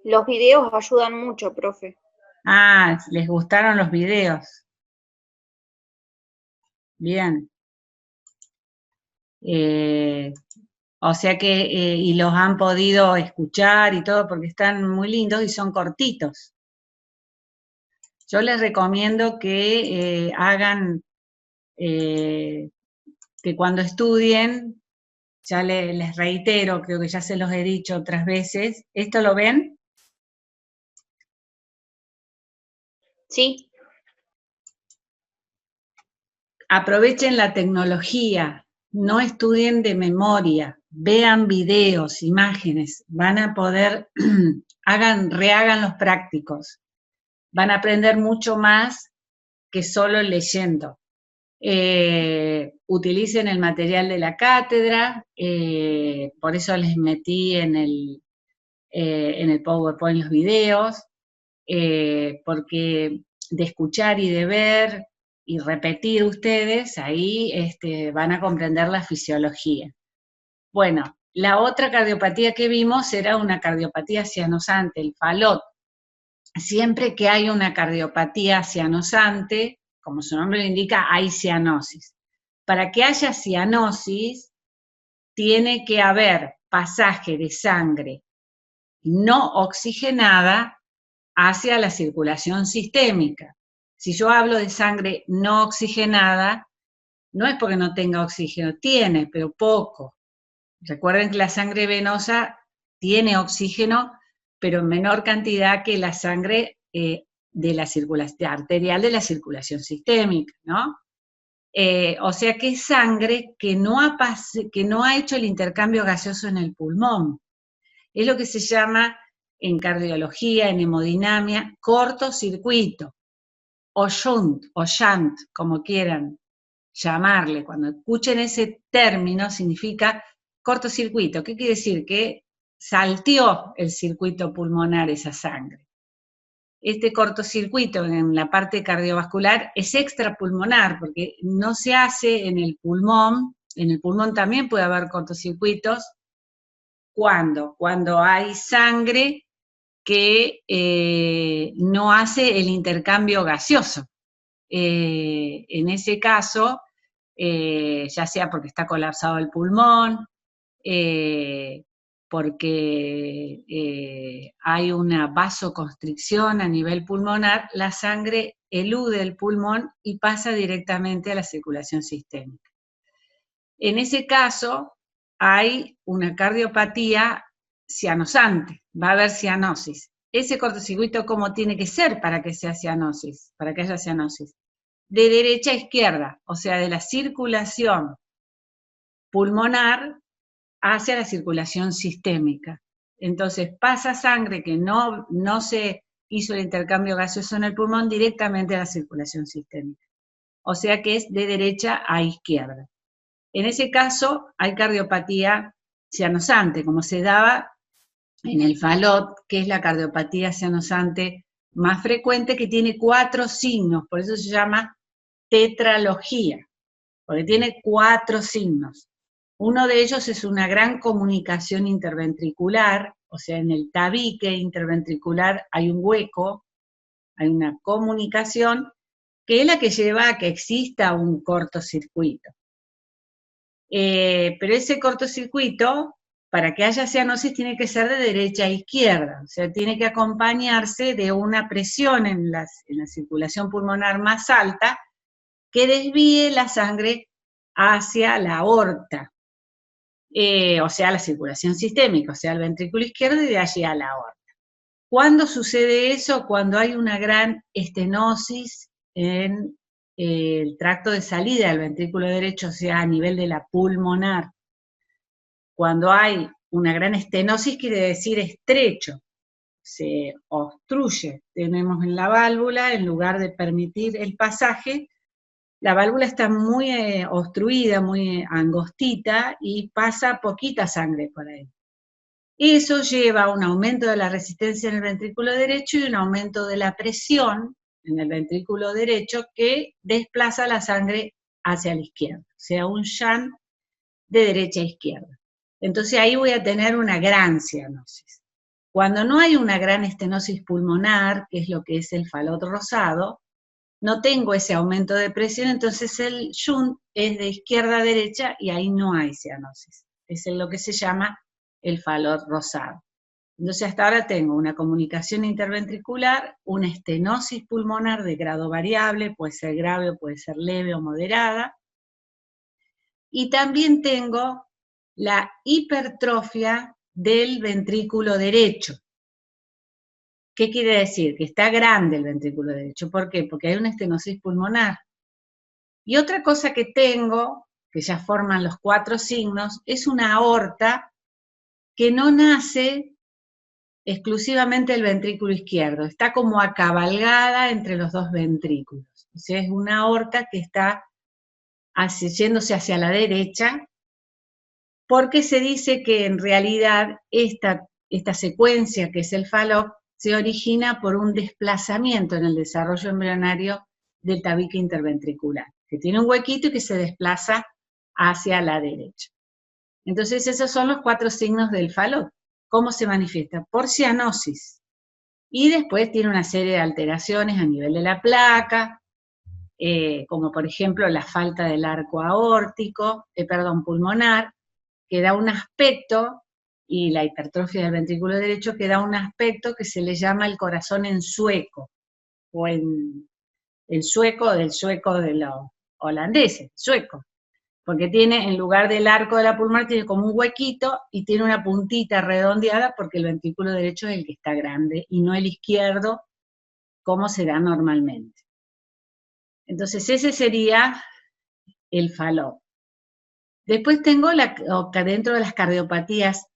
Los videos ayudan mucho, profe. Ah, ¿les gustaron los videos? Bien. Eh, o sea que, y los han podido escuchar y todo, porque están muy lindos y son cortitos. Yo les recomiendo que hagan, que cuando estudien, ya les reitero, creo que ya se los he dicho otras veces, ¿esto lo ven? Sí, Aprovechen la tecnología, no estudien de memoria, vean videos, imágenes, van a poder, rehagan los prácticos, van a aprender mucho más que solo leyendo. Utilicen el material de la cátedra, por eso les metí en el PowerPoint los videos, porque de escuchar y de ver y repetir ustedes, ahí van a comprender la fisiología. Bueno, la otra cardiopatía que vimos era una cardiopatía cianosante, el Fallot. Siempre que hay una cardiopatía cianosante, como su nombre lo indica, hay cianosis. Para que haya cianosis, tiene que haber pasaje de sangre no oxigenada hacia la circulación sistémica. Si yo hablo de sangre no oxigenada, no es porque no tenga oxígeno, tiene, pero poco. Recuerden que la sangre venosa tiene oxígeno, pero en menor cantidad que la sangre de la circulación arterial de la circulación sistémica, ¿no? O sea que es sangre que no ha hecho el intercambio gaseoso en el pulmón. Es lo que se llama en cardiología, en hemodinamia, cortocircuito, o shunt, como quieran llamarle. Cuando escuchen ese término, significa cortocircuito. ¿Qué quiere decir? Que salteó el circuito pulmonar esa sangre. Este cortocircuito en la parte cardiovascular es extrapulmonar, porque no se hace en el pulmón también puede haber cortocircuitos. ¿Cuándo? Cuando hay sangre que no hace el intercambio gaseoso. En ese caso, ya sea porque está colapsado el pulmón, porque hay una vasoconstricción a nivel pulmonar, la sangre elude el pulmón y pasa directamente a la circulación sistémica. En ese caso, hay una cardiopatía cianosante, va a haber cianosis. Ese cortocircuito, ¿cómo tiene que ser para que sea cianosis, para que haya cianosis? De derecha a izquierda, o sea, de la circulación pulmonar hacia la circulación sistémica. Entonces pasa sangre que no se hizo el intercambio gaseoso en el pulmón directamente a la circulación sistémica. O sea que es de derecha a izquierda. En ese caso hay cardiopatía cianosante, como se daba en el Fallot, que es la cardiopatía cianosante más frecuente, que tiene 4 signos, por eso se llama tetralogía, porque tiene 4 signos. Uno de ellos es una gran comunicación interventricular, o sea, en el tabique interventricular hay un hueco, hay una comunicación, que es la que lleva a que exista un cortocircuito. Pero ese cortocircuito, para que haya cianosis, tiene que ser de derecha a izquierda, o sea, tiene que acompañarse de una presión en la circulación pulmonar más alta que desvíe la sangre hacia la aorta, o sea, la circulación sistémica, o sea, el ventrículo izquierdo y de allí a la aorta. ¿Cuándo sucede eso? Cuando hay una gran estenosis en el tracto de salida del ventrículo derecho, o sea, a nivel de la pulmonar. Cuando hay una gran estenosis quiere decir estrecho, se obstruye. Tenemos en la válvula, en lugar de permitir el pasaje, la válvula está muy obstruida, muy angostita y pasa poquita sangre por ahí. Eso lleva a un aumento de la resistencia en el ventrículo derecho y un aumento de la presión en el ventrículo derecho que desplaza la sangre hacia la izquierda, o sea, un shunt de derecha a izquierda. Entonces ahí voy a tener una gran cianosis. Cuando no hay una gran estenosis pulmonar, que es lo que es el Fallot rosado, no tengo ese aumento de presión, entonces el shunt es de izquierda a derecha y ahí no hay cianosis. Es lo que se llama el Fallot rosado. Entonces hasta ahora tengo una comunicación interventricular, una estenosis pulmonar de grado variable, puede ser grave o puede ser leve o moderada, y también tengo la hipertrofia del ventrículo derecho. ¿Qué quiere decir? Que está grande el ventrículo derecho. ¿Por qué? Porque hay una estenosis pulmonar. Y otra cosa que tengo, que ya forman los 4 signos, es una aorta que no nace exclusivamente el ventrículo izquierdo, está como acabalgada entre los 2 ventrículos. O sea, es una aorta que está yéndose hacia la derecha, porque se dice que en realidad esta secuencia, que es el Fallot, se origina por un desplazamiento en el desarrollo embrionario del tabique interventricular, que tiene un huequito y que se desplaza hacia la derecha. Entonces esos son los 4 signos del Fallot. ¿Cómo se manifiesta? Por cianosis. Y después tiene una serie de alteraciones a nivel de la placa, como por ejemplo la falta del arco aórtico, pulmonar, que da un aspecto, y la hipertrofia del ventrículo derecho, que da un aspecto que se le llama el corazón en sueco, o en el sueco del sueco de los holandeses, sueco, porque tiene, en lugar del arco de la pulmonar, tiene como un huequito y tiene una puntita redondeada porque el ventrículo derecho es el que está grande y no el izquierdo, como se da normalmente. Entonces ese sería el Fallot. Después tengo dentro de las cardiopatías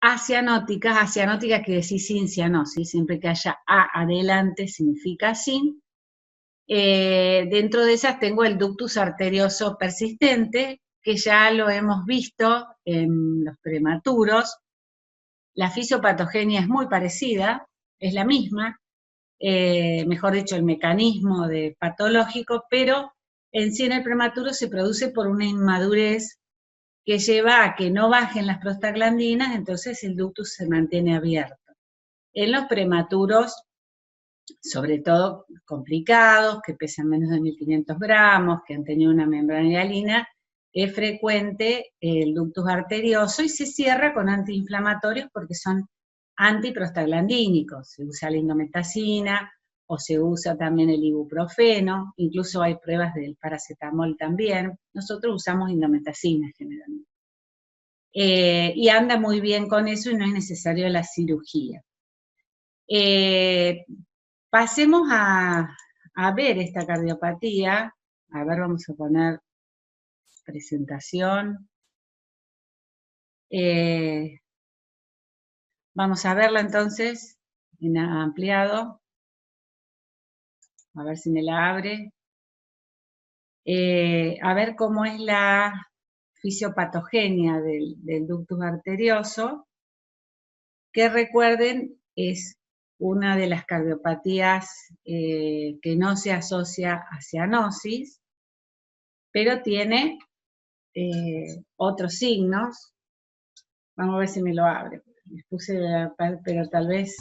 asianóticas quiere decir sin cianosis, siempre que haya A adelante significa sin. Dentro de esas tengo el ductus arterioso persistente, que ya lo hemos visto en los prematuros. La fisiopatogenia es muy parecida, es la misma, mejor dicho, el mecanismo patológico, pero en sí en el prematuro se produce por una inmadurez que lleva a que no bajen las prostaglandinas, entonces el ductus se mantiene abierto. En los prematuros, sobre todo complicados, que pesan menos de 1500 gramos, que han tenido una membrana hialina, es frecuente el ductus arterioso y se cierra con antiinflamatorios porque son antiprostaglandínicos. Se usa la indometacina o se usa también el ibuprofeno, incluso hay pruebas del paracetamol también. Nosotros usamos indometacina generalmente. Y anda muy bien con eso y no es necesario la cirugía. Pasemos a ver esta cardiopatía. A ver, vamos a poner presentación. Vamos a verla entonces en ampliado. A ver si me la abre. A ver cómo es la fisiopatogenia del ductus arterioso, que recuerden es una de las cardiopatías que no se asocia a cianosis, pero tiene otros signos. Vamos a ver si me lo abre. Les puse, pero tal vez,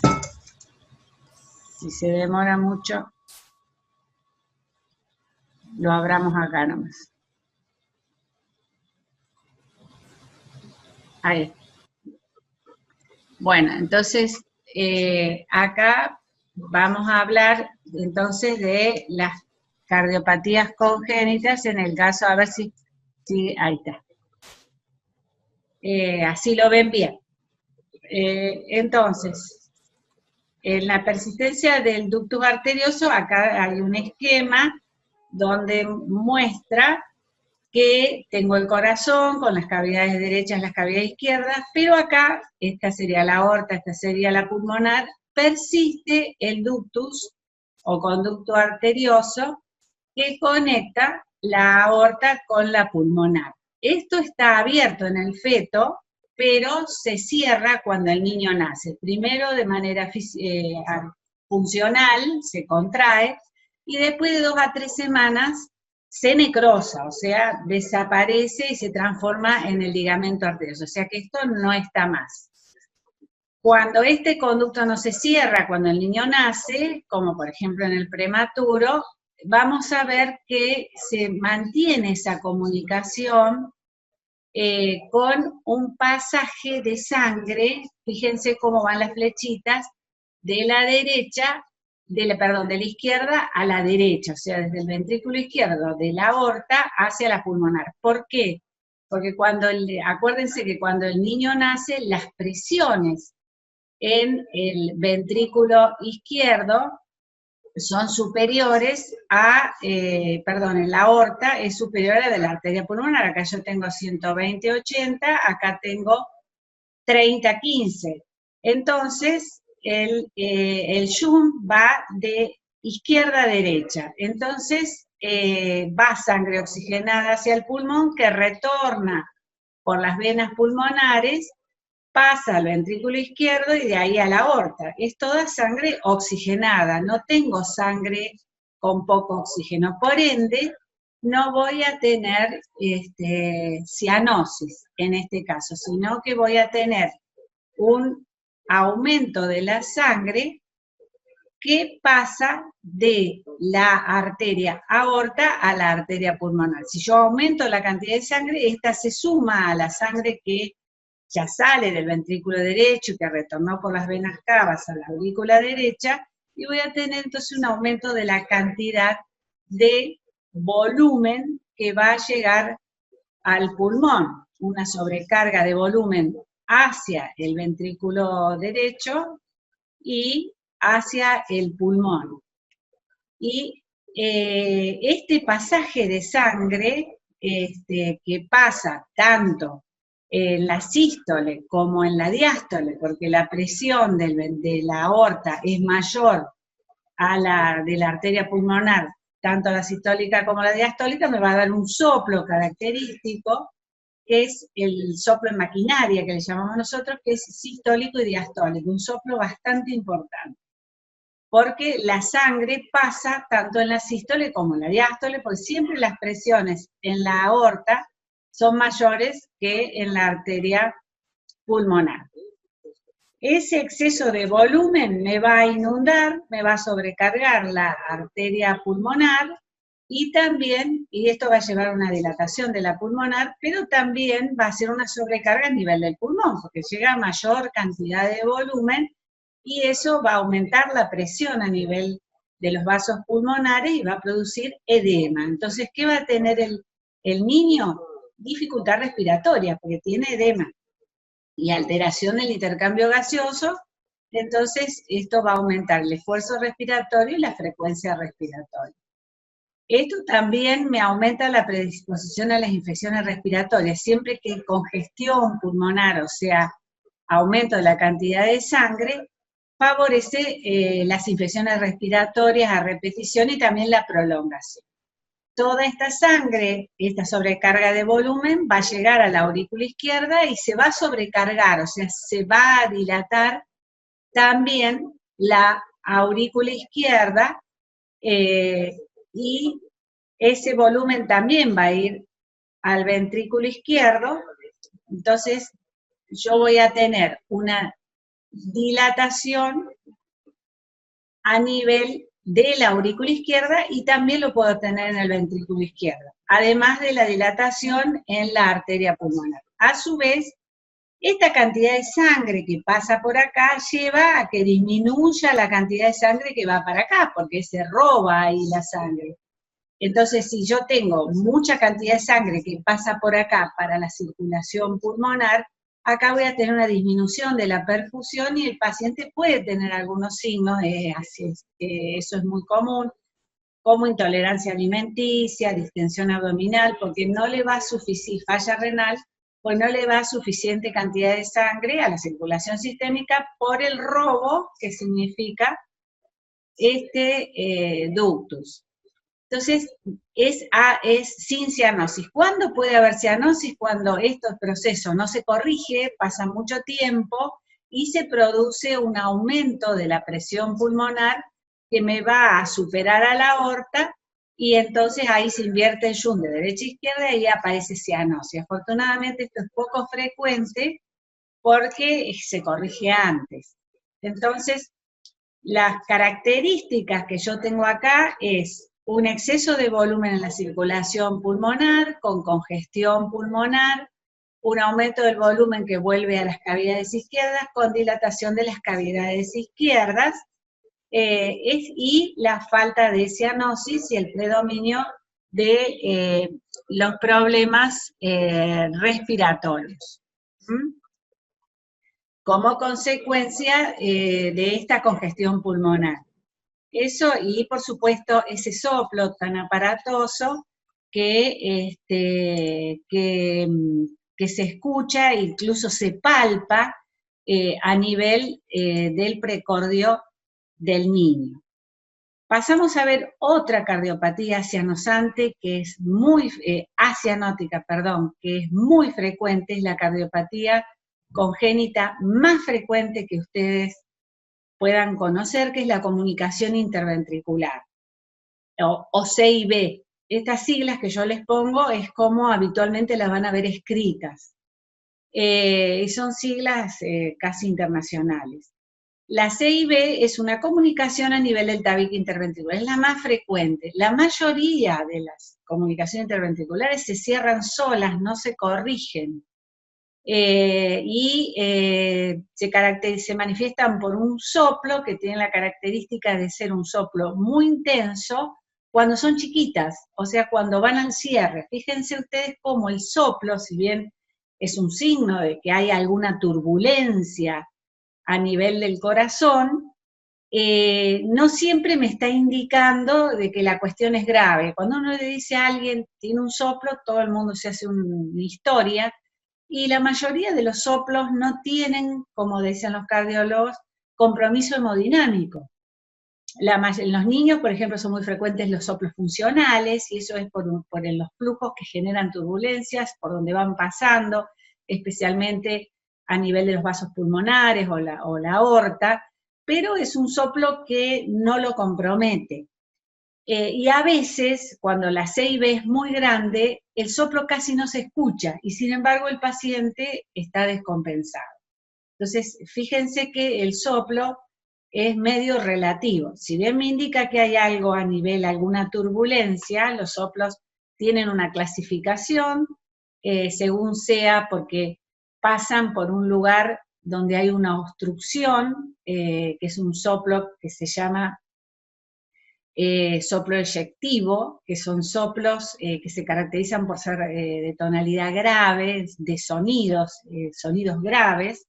si se demora mucho, lo abramos acá nomás. Ahí. Bueno, entonces, acá vamos a hablar entonces de las cardiopatías congénitas, en el caso, a ver si ahí está. Así lo ven bien. Entonces, en la persistencia del ductus arterioso, acá hay un esquema donde muestra que tengo el corazón con las cavidades derechas, las cavidades izquierdas, pero acá, esta sería la aorta, esta sería la pulmonar, persiste el ductus o conducto arterioso que conecta la aorta con la pulmonar. Esto está abierto en el feto, pero se cierra cuando el niño nace. Primero de manera funcional, se contrae, y después de 2 a 3 semanas se necrosa, o sea, desaparece y se transforma en el ligamento arterioso. O sea que esto no está más. Cuando este conducto no se cierra, cuando el niño nace, como por ejemplo en el prematuro, vamos a ver que se mantiene esa comunicación con un pasaje de sangre, fíjense cómo van las flechitas, de la derecha, perdón, de la izquierda a la derecha, o sea, desde el ventrículo izquierdo, de la aorta hacia la pulmonar. ¿Por qué? Porque acuérdense que cuando el niño nace, las presiones en el ventrículo izquierdo son superiores en la aorta es superior a la de la arteria pulmonar. Acá yo tengo 120/80, acá tengo 30/15. Entonces, el shunt va de izquierda a derecha. Entonces, va sangre oxigenada hacia el pulmón que retorna por las venas pulmonares, pasa al ventrículo izquierdo y de ahí a la aorta. Es toda sangre oxigenada, no tengo sangre con poco oxígeno. Por ende, no voy a tener cianosis en este caso, sino que voy a tener un aumento de la sangre que pasa de la arteria aorta a la arteria pulmonar. Si yo aumento la cantidad de sangre, esta se suma a la sangre que ya sale del ventrículo derecho y que retornó por las venas cavas a la aurícula derecha, y voy a tener entonces un aumento de la cantidad de volumen que va a llegar al pulmón, una sobrecarga de volumen hacia el ventrículo derecho y hacia el pulmón. Y este pasaje de sangre que pasa tanto en la sístole como en la diástole, porque la presión de la aorta es mayor a la de la arteria pulmonar, tanto la sistólica como la diastólica, me va a dar un soplo característico, que es el soplo en maquinaria, que le llamamos nosotros, que es sistólico y diastólico, un soplo bastante importante, porque la sangre pasa tanto en la sístole como en la diástole, porque siempre las presiones en la aorta son mayores que en la arteria pulmonar. Ese exceso de volumen me va a inundar, me va a sobrecargar la arteria pulmonar y también, y esto va a llevar a una dilatación de la pulmonar, pero también va a ser una sobrecarga a nivel del pulmón, porque llega a mayor cantidad de volumen y eso va a aumentar la presión a nivel de los vasos pulmonares y va a producir edema. Entonces, ¿qué va a tener el niño? Dificultad respiratoria, porque tiene edema y alteración del intercambio gaseoso. Entonces esto va a aumentar el esfuerzo respiratorio y la frecuencia respiratoria. Esto también me aumenta la predisposición a las infecciones respiratorias, siempre que hay congestión pulmonar, o sea, aumento de la cantidad de sangre, favorece las infecciones respiratorias a repetición y también la prolongación. Toda esta sangre, esta sobrecarga de volumen, va a llegar a la aurícula izquierda y se va a sobrecargar, o sea, se va a dilatar también la aurícula izquierda y ese volumen también va a ir al ventrículo izquierdo. Entonces, yo voy a tener una dilatación a nivel de la aurícula izquierda y también lo puedo tener en el ventrículo izquierdo, además de la dilatación en la arteria pulmonar. A su vez, esta cantidad de sangre que pasa por acá lleva a que disminuya la cantidad de sangre que va para acá, porque se roba ahí la sangre. Entonces, si yo tengo mucha cantidad de sangre que pasa por acá para la circulación pulmonar, acá voy a tener una disminución de la perfusión y el paciente puede tener algunos signos, eso es muy común, como intolerancia alimenticia, distensión abdominal, porque no le va falla renal, pues no le va suficiente cantidad de sangre a la circulación sistémica por el robo que significa ductus. Entonces, es sin cianosis. ¿Cuándo puede haber cianosis? Cuando estos procesos no se corrige, pasa mucho tiempo y se produce un aumento de la presión pulmonar que me va a superar a la aorta y entonces ahí se invierte el shunt de derecha a izquierda y aparece cianosis. Afortunadamente esto es poco frecuente porque se corrige antes. Entonces, las características que yo tengo acá es un exceso de volumen en la circulación pulmonar, con congestión pulmonar, un aumento del volumen que vuelve a las cavidades izquierdas, con dilatación de las cavidades izquierdas, y la falta de cianosis y el predominio de los problemas respiratorios. Como consecuencia de esta congestión pulmonar. Eso, y por supuesto, ese soplo tan aparatoso que se escucha, incluso se palpa a nivel del precordio del niño. Pasamos a ver otra cardiopatía cianótica, que es muy, acianótica, perdón, que es muy frecuente, es la cardiopatía congénita más frecuente que ustedes puedan conocer, que es la comunicación interventricular, o CIB. Estas siglas que yo les pongo es como habitualmente las van a ver escritas, y son siglas casi internacionales. La CIB es una comunicación a nivel del tabique interventricular, es la más frecuente. La mayoría de las comunicaciones interventriculares se cierran solas, no se corrigen. Se manifiestan por un soplo que tiene la característica de ser un soplo muy intenso cuando son chiquitas, o sea, cuando van al cierre. Fíjense ustedes cómo el soplo, si bien es un signo de que hay alguna turbulencia a nivel del corazón, no siempre me está indicando de que la cuestión es grave. Cuando uno le dice a alguien tiene un soplo, todo el mundo se hace una historia, y la mayoría de los soplos no tienen, como decían los cardiólogos, compromiso hemodinámico. En los niños, por ejemplo, son muy frecuentes los soplos funcionales, y eso es por los flujos que generan turbulencias, por donde van pasando, especialmente a nivel de los vasos pulmonares o la aorta, pero es un soplo que no lo compromete. Y a veces, cuando la CIB es muy grande, el soplo casi no se escucha, y sin embargo el paciente está descompensado. Entonces, fíjense que el soplo es medio relativo. Si bien me indica que hay algo a nivel, alguna turbulencia, los soplos tienen una clasificación, según sea porque pasan por un lugar donde hay una obstrucción, que es un soplo que se llama soplo eyectivo, que son soplos que se caracterizan por ser de tonalidad grave, de sonidos graves,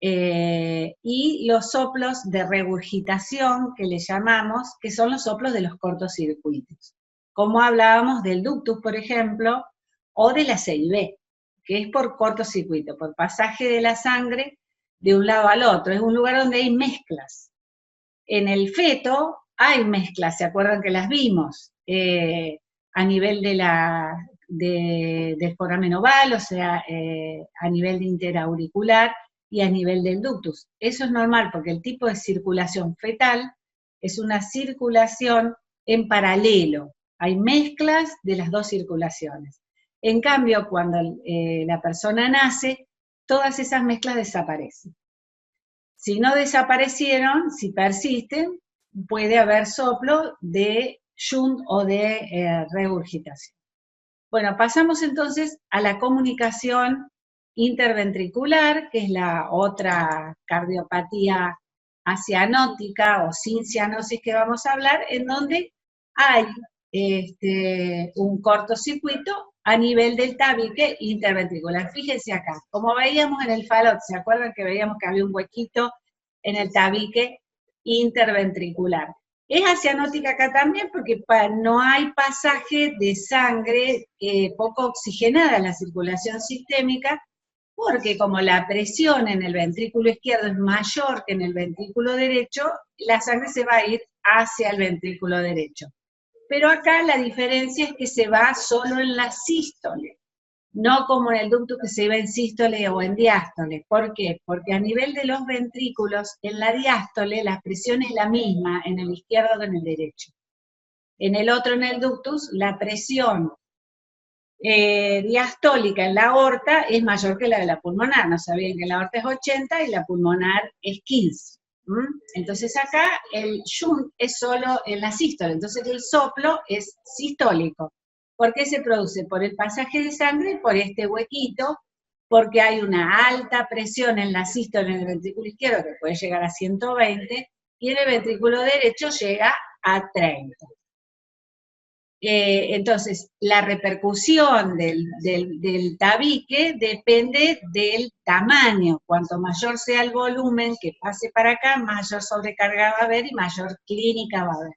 y los soplos de regurgitación, que le llamamos, que son los soplos de los cortocircuitos. Como hablábamos del ductus, por ejemplo, o de la CIB, que es por cortocircuito, por pasaje de la sangre de un lado al otro. Es un lugar donde hay mezclas. En el feto hay mezclas, ¿se acuerdan que las vimos? A nivel del foramen oval, o sea, a nivel de interauricular y a nivel del ductus. Eso es normal porque el tipo de circulación fetal es una circulación en paralelo. Hay mezclas de las dos circulaciones. En cambio, cuando la persona nace, todas esas mezclas desaparecen. Si no desaparecieron, si persisten, puede haber soplo de shunt o de regurgitación. Bueno, pasamos entonces a la comunicación interventricular, que es la otra cardiopatía acianótica o sin cianosis que vamos a hablar, en donde hay un cortocircuito a nivel del tabique interventricular. Fíjense acá, como veíamos en el falot, ¿se acuerdan que veíamos que había un huequito en el tabique interventricular? Es acianótica acá también porque no hay pasaje de sangre poco oxigenada en la circulación sistémica, porque como la presión en el ventrículo izquierdo es mayor que en el ventrículo derecho, la sangre se va a ir hacia el ventrículo derecho. Pero acá la diferencia es que se va solo en la sístole, no como en el ductus que se iba en sístole o en diástole. ¿Por qué? Porque a nivel de los ventrículos, en la diástole, la presión es la misma en el izquierdo que en el derecho. En el otro, en el ductus, la presión diastólica en la aorta es mayor que la de la pulmonar. No sabían que la aorta es 80 y la pulmonar es 15. Entonces acá el shunt es solo en la sístole, entonces el soplo es sistólico. ¿Por qué se produce? Por el pasaje de sangre, por este huequito, porque hay una alta presión en la sístole en el ventrículo izquierdo, que puede llegar a 120, y en el ventrículo derecho llega a 30. Entonces, la repercusión del tabique depende del tamaño. Cuanto mayor sea el volumen que pase para acá, mayor sobrecarga va a haber y mayor clínica va a haber.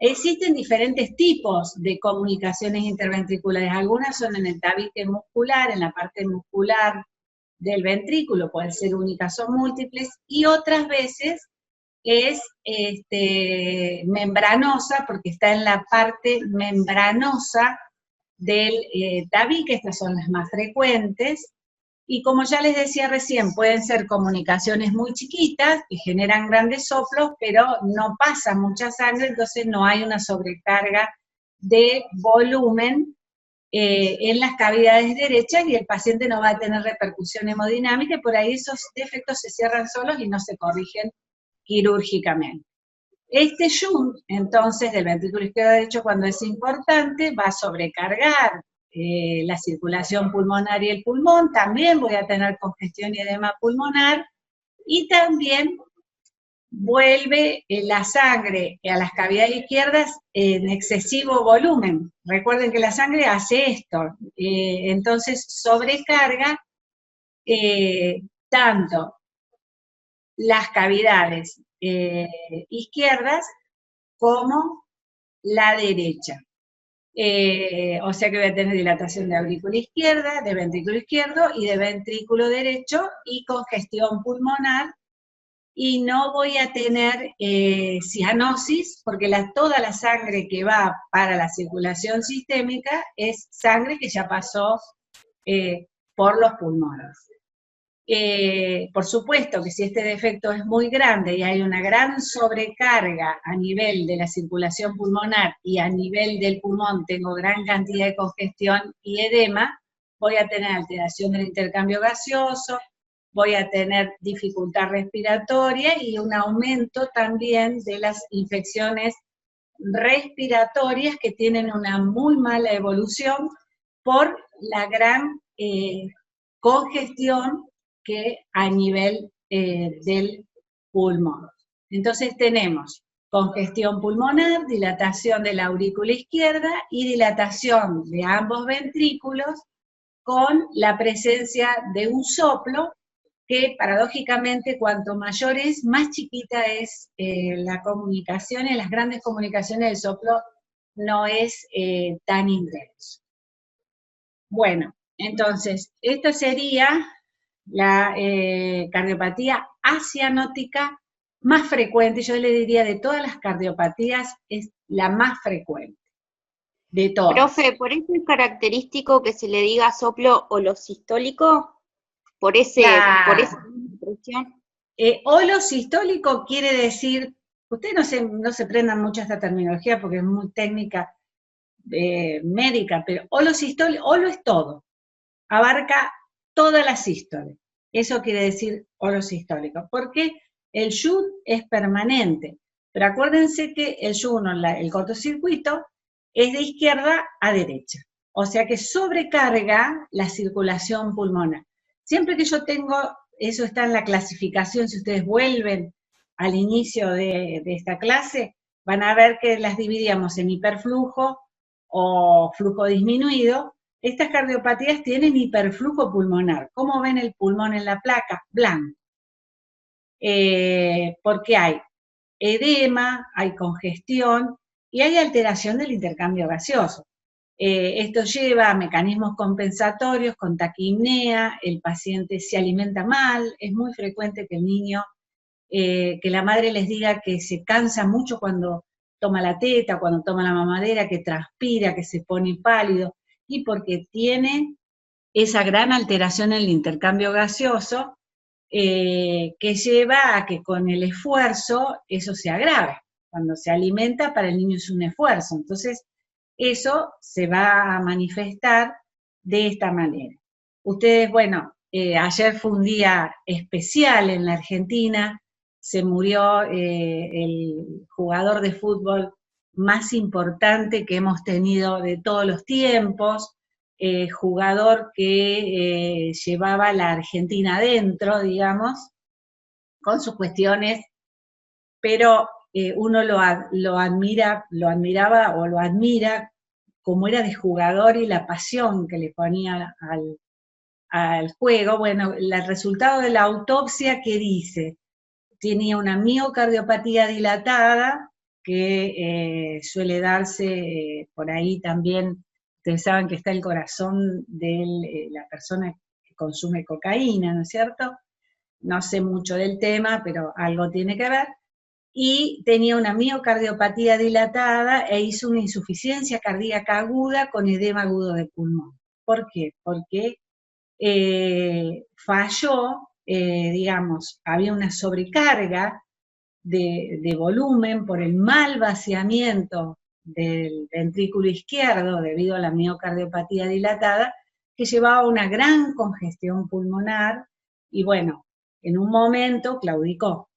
Existen diferentes tipos de comunicaciones interventriculares. Algunas son en el tabique muscular, en la parte muscular del ventrículo, pueden ser únicas o múltiples, y otras veces es membranosa, porque está en la parte membranosa del tabique, estas son las más frecuentes, y como ya les decía recién, pueden ser comunicaciones muy chiquitas, que generan grandes soplos, pero no pasa mucha sangre, entonces no hay una sobrecarga de volumen en las cavidades derechas y el paciente no va a tener repercusión hemodinámica, y por ahí esos defectos se cierran solos y no se corrigen quirúrgicamente. Este shunt, entonces, del ventrículo izquierdo derecho, cuando es importante, va a sobrecargar la circulación pulmonar y el pulmón, también voy a tener congestión y edema pulmonar, y también vuelve la sangre a las cavidades izquierdas en excesivo volumen. Recuerden que la sangre hace esto, entonces sobrecarga tanto las cavidades izquierdas como la derecha. O sea que voy a tener dilatación de aurícula izquierda, de ventrículo izquierdo y de ventrículo derecho y congestión pulmonar, y no voy a tener cianosis, porque toda la sangre que va para la circulación sistémica es sangre que ya pasó por los pulmones. Por supuesto que si este defecto es muy grande y hay una gran sobrecarga a nivel de la circulación pulmonar y a nivel del pulmón tengo gran cantidad de congestión y edema, voy a tener alteración del intercambio gaseoso, voy a tener dificultad respiratoria y un aumento también de las infecciones respiratorias que tienen una muy mala evolución por la gran congestión que a nivel del pulmón. Entonces tenemos congestión pulmonar, dilatación de la aurícula izquierda y dilatación de ambos ventrículos con la presencia de un soplo que paradójicamente cuanto mayor es, más chiquita es la comunicación, y en las grandes comunicaciones el soplo no es tan intenso. Bueno, entonces, esta sería la cardiopatía acianótica más frecuente. Yo le diría de todas las cardiopatías es la más frecuente, de todas. Profe, ¿por eso es característico que se le diga soplo holosistólico? ¿Por esa impresión? Holosistólico quiere decir, ustedes no se prendan mucho esta terminología porque es muy técnica médica, pero holo es todo, abarca toda la sístole. Eso quiere decir holosistólico, porque el shunt es permanente, pero acuérdense que el shunt, el cortocircuito, es de izquierda a derecha, o sea que sobrecarga la circulación pulmonar. Siempre que yo tengo, eso está en la clasificación, si ustedes vuelven al inicio de esta clase, van a ver que las dividíamos en hiperflujo o flujo disminuido. Estas cardiopatías tienen hiperflujo pulmonar. ¿Cómo ven el pulmón en la placa? Blanco. Porque hay edema, hay congestión y hay alteración del intercambio gaseoso. Esto lleva a mecanismos compensatorios con taquipnea, el paciente se alimenta mal, es muy frecuente que el niño, que la madre les diga que se cansa mucho cuando toma la teta, cuando toma la mamadera, que transpira, que se pone pálido, y porque tiene esa gran alteración en el intercambio gaseoso que lleva a que con el esfuerzo eso se agrave. Cuando se alimenta, para el niño es un esfuerzo. Entonces, eso se va a manifestar de esta manera. Ustedes, bueno, ayer fue un día especial en la Argentina, se murió el jugador de fútbol más importante que hemos tenido de todos los tiempos, jugador que llevaba a la Argentina adentro, digamos, con sus cuestiones, pero uno lo admiraba o lo admira como era de jugador y la pasión que le ponía al juego. Bueno, el resultado de la autopsia, ¿qué dice? Tenía una miocardiopatía dilatada, que suele darse por ahí también. Ustedes saben que está el corazón de la persona que consume cocaína, ¿no es cierto? No sé mucho del tema, pero algo tiene que ver. Y tenía una miocardiopatía dilatada e hizo una insuficiencia cardíaca aguda con edema agudo de pulmón. ¿Por qué? Porque falló, digamos, había una sobrecarga de volumen por el mal vaciamiento del ventrículo izquierdo debido a la miocardiopatía dilatada, que llevaba a una gran congestión pulmonar y bueno, en un momento claudicó.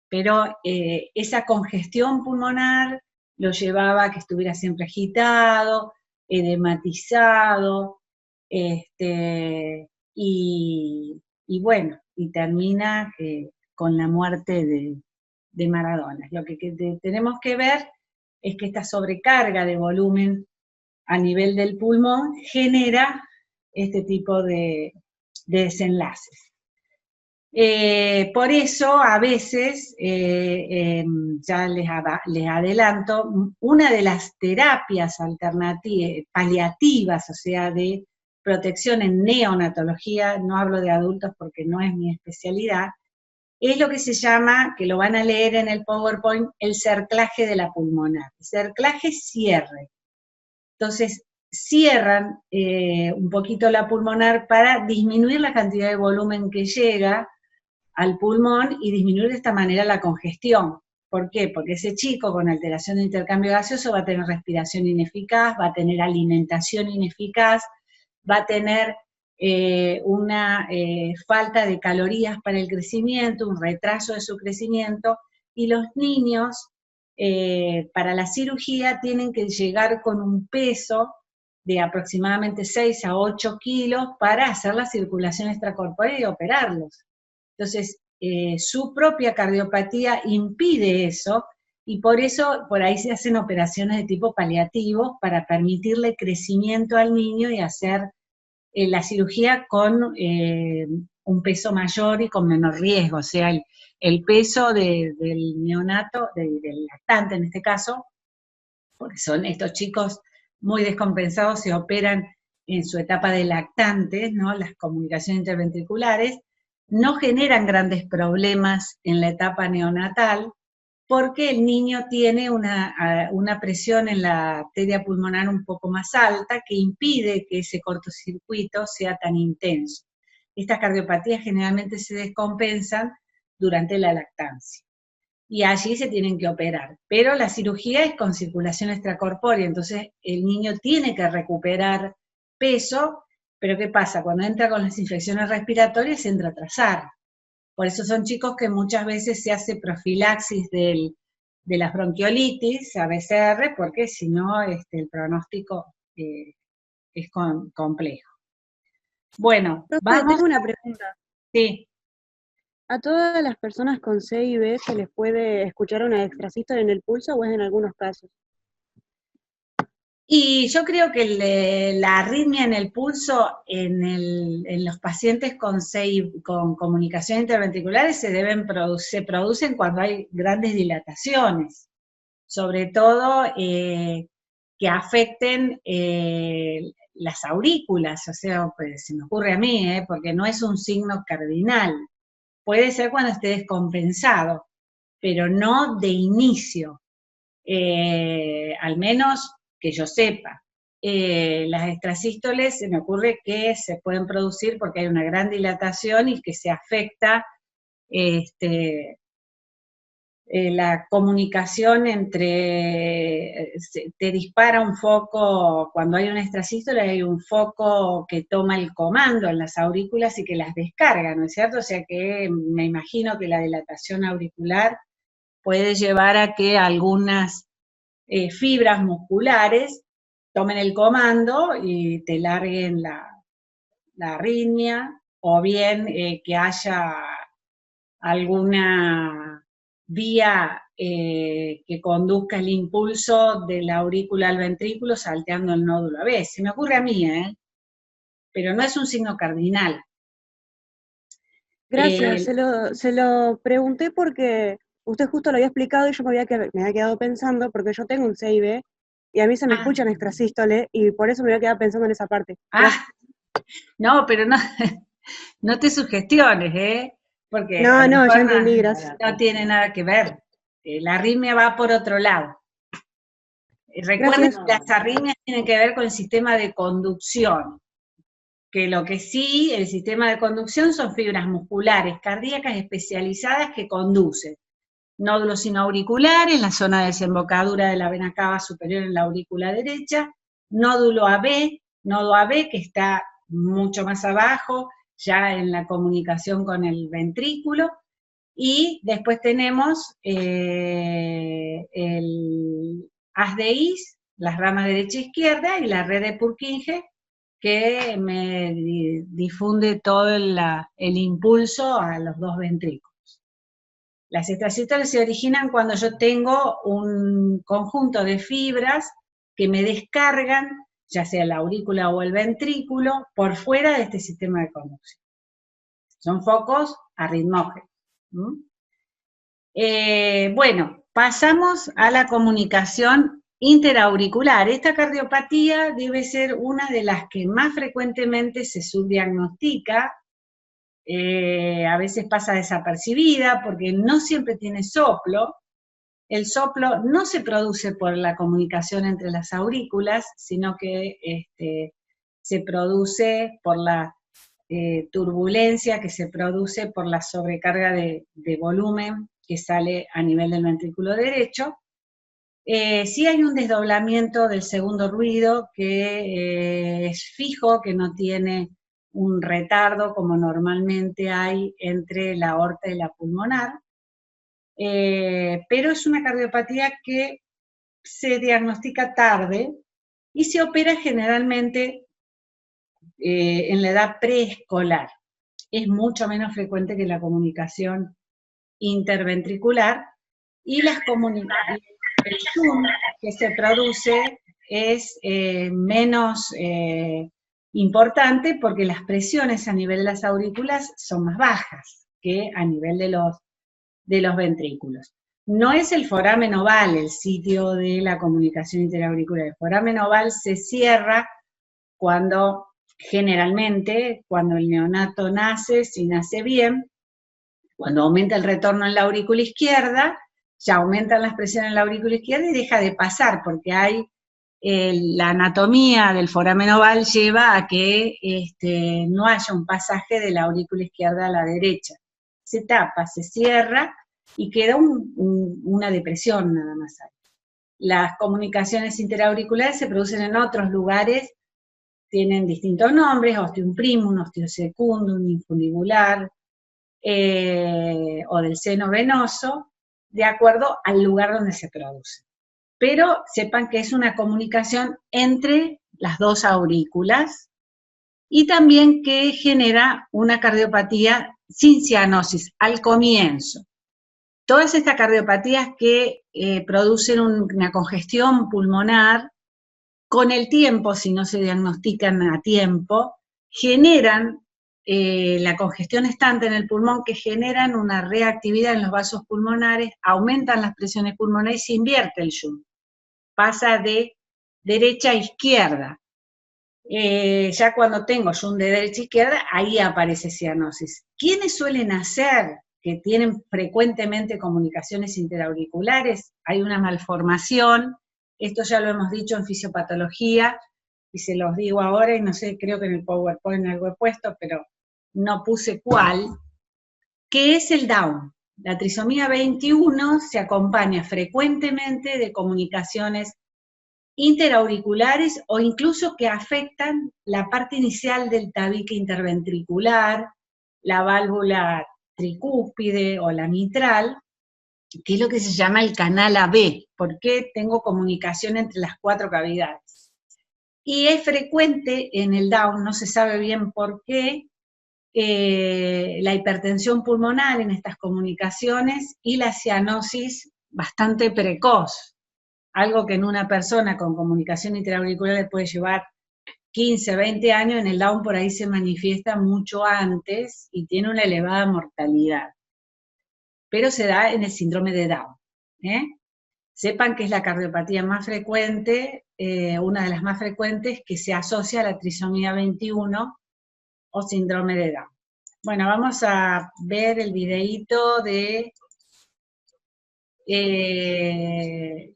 Pero esa congestión pulmonar lo llevaba a que estuviera siempre agitado, edematizado, y bueno, y termina con la muerte de Maradona. Lo que tenemos que ver es que esta sobrecarga de volumen a nivel del pulmón genera este tipo de desenlaces. Por eso, a veces, ya les adelanto, una de las terapias alternativas, paliativas, o sea, de protección en neonatología, no hablo de adultos porque no es mi especialidad, es lo que se llama, que lo van a leer en el PowerPoint, el cerclaje de la pulmonar. Cerclaje cierre. Entonces, cierran un poquito la pulmonar para disminuir la cantidad de volumen que llega al pulmón y disminuir de esta manera la congestión. ¿Por qué? Porque ese chico con alteración de intercambio gaseoso va a tener respiración ineficaz, va a tener alimentación ineficaz, va a tener una falta de calorías para el crecimiento, un retraso de su crecimiento, y los niños para la cirugía tienen que llegar con un peso de aproximadamente 6 a 8 kilos para hacer la circulación extracorpórea y operarlos. Entonces, su propia cardiopatía impide eso, y por eso por ahí se hacen operaciones de tipo paliativo para permitirle crecimiento al niño y hacer la cirugía con un peso mayor y con menor riesgo, o sea, el peso del neonato, del lactante en este caso, porque son estos chicos muy descompensados, se operan en su etapa de lactantes, ¿no? Las comunicaciones interventriculares, no generan grandes problemas en la etapa neonatal, porque el niño tiene una presión en la arteria pulmonar un poco más alta que impide que ese cortocircuito sea tan intenso. Estas cardiopatías generalmente se descompensan durante la lactancia y allí se tienen que operar. Pero la cirugía es con circulación extracorpórea, entonces el niño tiene que recuperar peso, pero ¿qué pasa? Cuando entra con las infecciones respiratorias entra a atrasar. Por eso son chicos que muchas veces se hace profilaxis de la bronquiolitis, ABCR, porque si no el pronóstico es complejo. Bueno, vamos. Tengo una pregunta. Sí. ¿A todas las personas con C y B se les puede escuchar una extrasístole en el pulso o es en algunos casos? Y yo creo que la arritmia en el pulso en los pacientes con comunicación interventriculares se producen cuando hay grandes dilataciones, sobre todo que afecten las aurículas, o sea, pues, se me ocurre a mí, porque no es un signo cardinal. Puede ser cuando esté descompensado, pero no de inicio, al menos que yo sepa. Las extrasístoles se me ocurre que se pueden producir porque hay una gran dilatación y que se afecta la comunicación entre, te dispara un foco, cuando hay una extrasístole hay un foco que toma el comando en las aurículas y que las descarga, ¿no es cierto? O sea que me imagino que la dilatación auricular puede llevar a que algunas fibras musculares tomen el comando y te larguen la arritmia, o bien que haya alguna vía que conduzca el impulso de la aurícula al ventrículo salteando el nódulo AB. Se me ocurre a mí, pero no es un signo cardinal. Gracias, se lo pregunté porque usted justo lo había explicado y yo me había quedado pensando, porque yo tengo un CIB y a mí se me escuchan extrasístole y por eso me había quedado pensando en esa parte. No, pero no, no te sugestiones, porque no, ya entendí, gracias. No tiene nada que ver. La arritmia va por otro lado. Recuerden que las arritmias tienen que ver con el sistema de conducción, que lo que sí, el sistema de conducción son fibras musculares cardíacas especializadas que conducen nódulos sinoauriculares, la zona de desembocadura de la vena cava superior en la aurícula derecha, nódulo AB que está mucho más abajo, ya en la comunicación con el ventrículo, y después tenemos el haz de His, las ramas derecha e izquierda, y la red de Purkinje, que me difunde todo el impulso a los dos ventrículos. Las extrasístoles se originan cuando yo tengo un conjunto de fibras que me descargan, ya sea la aurícula o el ventrículo, por fuera de este sistema de conducción. Son focos arritmógenos. Bueno, pasamos a la comunicación interauricular. Esta cardiopatía debe ser una de las que más frecuentemente se subdiagnostica. A veces pasa desapercibida porque no siempre tiene soplo. El soplo no se produce por la comunicación entre las aurículas, sino que se produce por la turbulencia que se produce por la sobrecarga de volumen que sale a nivel del ventrículo derecho. Sí hay un desdoblamiento del segundo ruido que es fijo, que no tiene un retardo como normalmente hay entre la aorta y la pulmonar, pero es una cardiopatía que se diagnostica tarde y se opera generalmente en la edad preescolar. Es mucho menos frecuente que la comunicación interventricular, y las comunicaciones, el zoom que se produce es menos importante porque las presiones a nivel de las aurículas son más bajas que a nivel de los ventrículos. No es el foramen oval el sitio de la comunicación interauricular. El foramen oval se cierra generalmente, cuando el neonato nace, si nace bien, cuando aumenta el retorno en la aurícula izquierda, ya aumentan las presiones en la aurícula izquierda y deja de pasar, porque la anatomía del foramen oval lleva a que no haya un pasaje de la aurícula izquierda a la derecha. Se tapa, se cierra y queda una depresión nada más ahí. Las comunicaciones interauriculares se producen en otros lugares, tienen distintos nombres: ostium primum, ostium secundum, infundibular, o del seno venoso, de acuerdo al lugar donde se produce. Pero sepan que es una comunicación entre las dos aurículas, y también que genera una cardiopatía sin cianosis al comienzo. Todas estas cardiopatías que producen una congestión pulmonar, con el tiempo, si no se diagnostican a tiempo, generan la congestión estante en el pulmón, que generan una reactividad en los vasos pulmonares, aumentan las presiones pulmonares y se invierte el shunt. Pasa de derecha a izquierda. Ya cuando tengo shunt de derecha a izquierda, ahí aparece cianosis. ¿Quiénes suelen hacer que tienen frecuentemente comunicaciones interauriculares? Hay una malformación, esto ya lo hemos dicho en fisiopatología, y se los digo ahora, y no sé, creo que en el PowerPoint algo he puesto, pero no puse cuál, que es el Down. La trisomía 21 se acompaña frecuentemente de comunicaciones interauriculares o incluso que afectan la parte inicial del tabique interventricular, la válvula tricúspide o la mitral, que es lo que se llama el canal AB, porque tengo comunicación entre las 4 cavidades. Y es frecuente en el Down, no se sabe bien por qué, la hipertensión pulmonar en estas comunicaciones y la cianosis bastante precoz, algo que en una persona con comunicación interauricular le puede llevar 15, 20 años, en el Down por ahí se manifiesta mucho antes y tiene una elevada mortalidad. Pero se da en el síndrome de Down. Sepan que es la cardiopatía más frecuente, una de las más frecuentes que se asocia a la trisomía 21 o síndrome de Down. Bueno, vamos a ver el videíto de,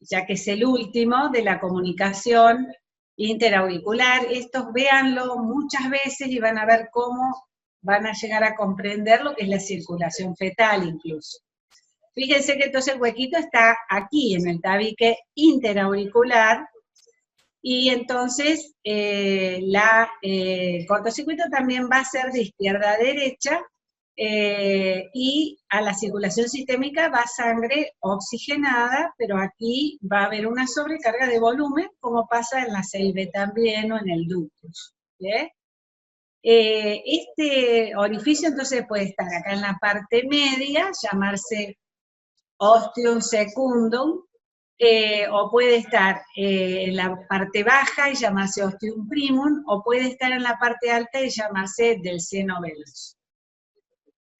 ya que es el último, de la comunicación interauricular. Estos véanlo muchas veces y van a ver cómo van a llegar a comprender lo que es la circulación fetal incluso. Fíjense que entonces el huequito está aquí, en el tabique interauricular, y entonces el cortocircuito también va a ser de izquierda a derecha, y a la circulación sistémica va sangre oxigenada, pero aquí va a haber una sobrecarga de volumen, como pasa en la CIB también o en el ductus. Este orificio entonces puede estar acá en la parte media, llamarse ostium secundum, o puede estar en la parte baja y llamarse ostium primum, o puede estar en la parte alta y llamarse del seno venoso.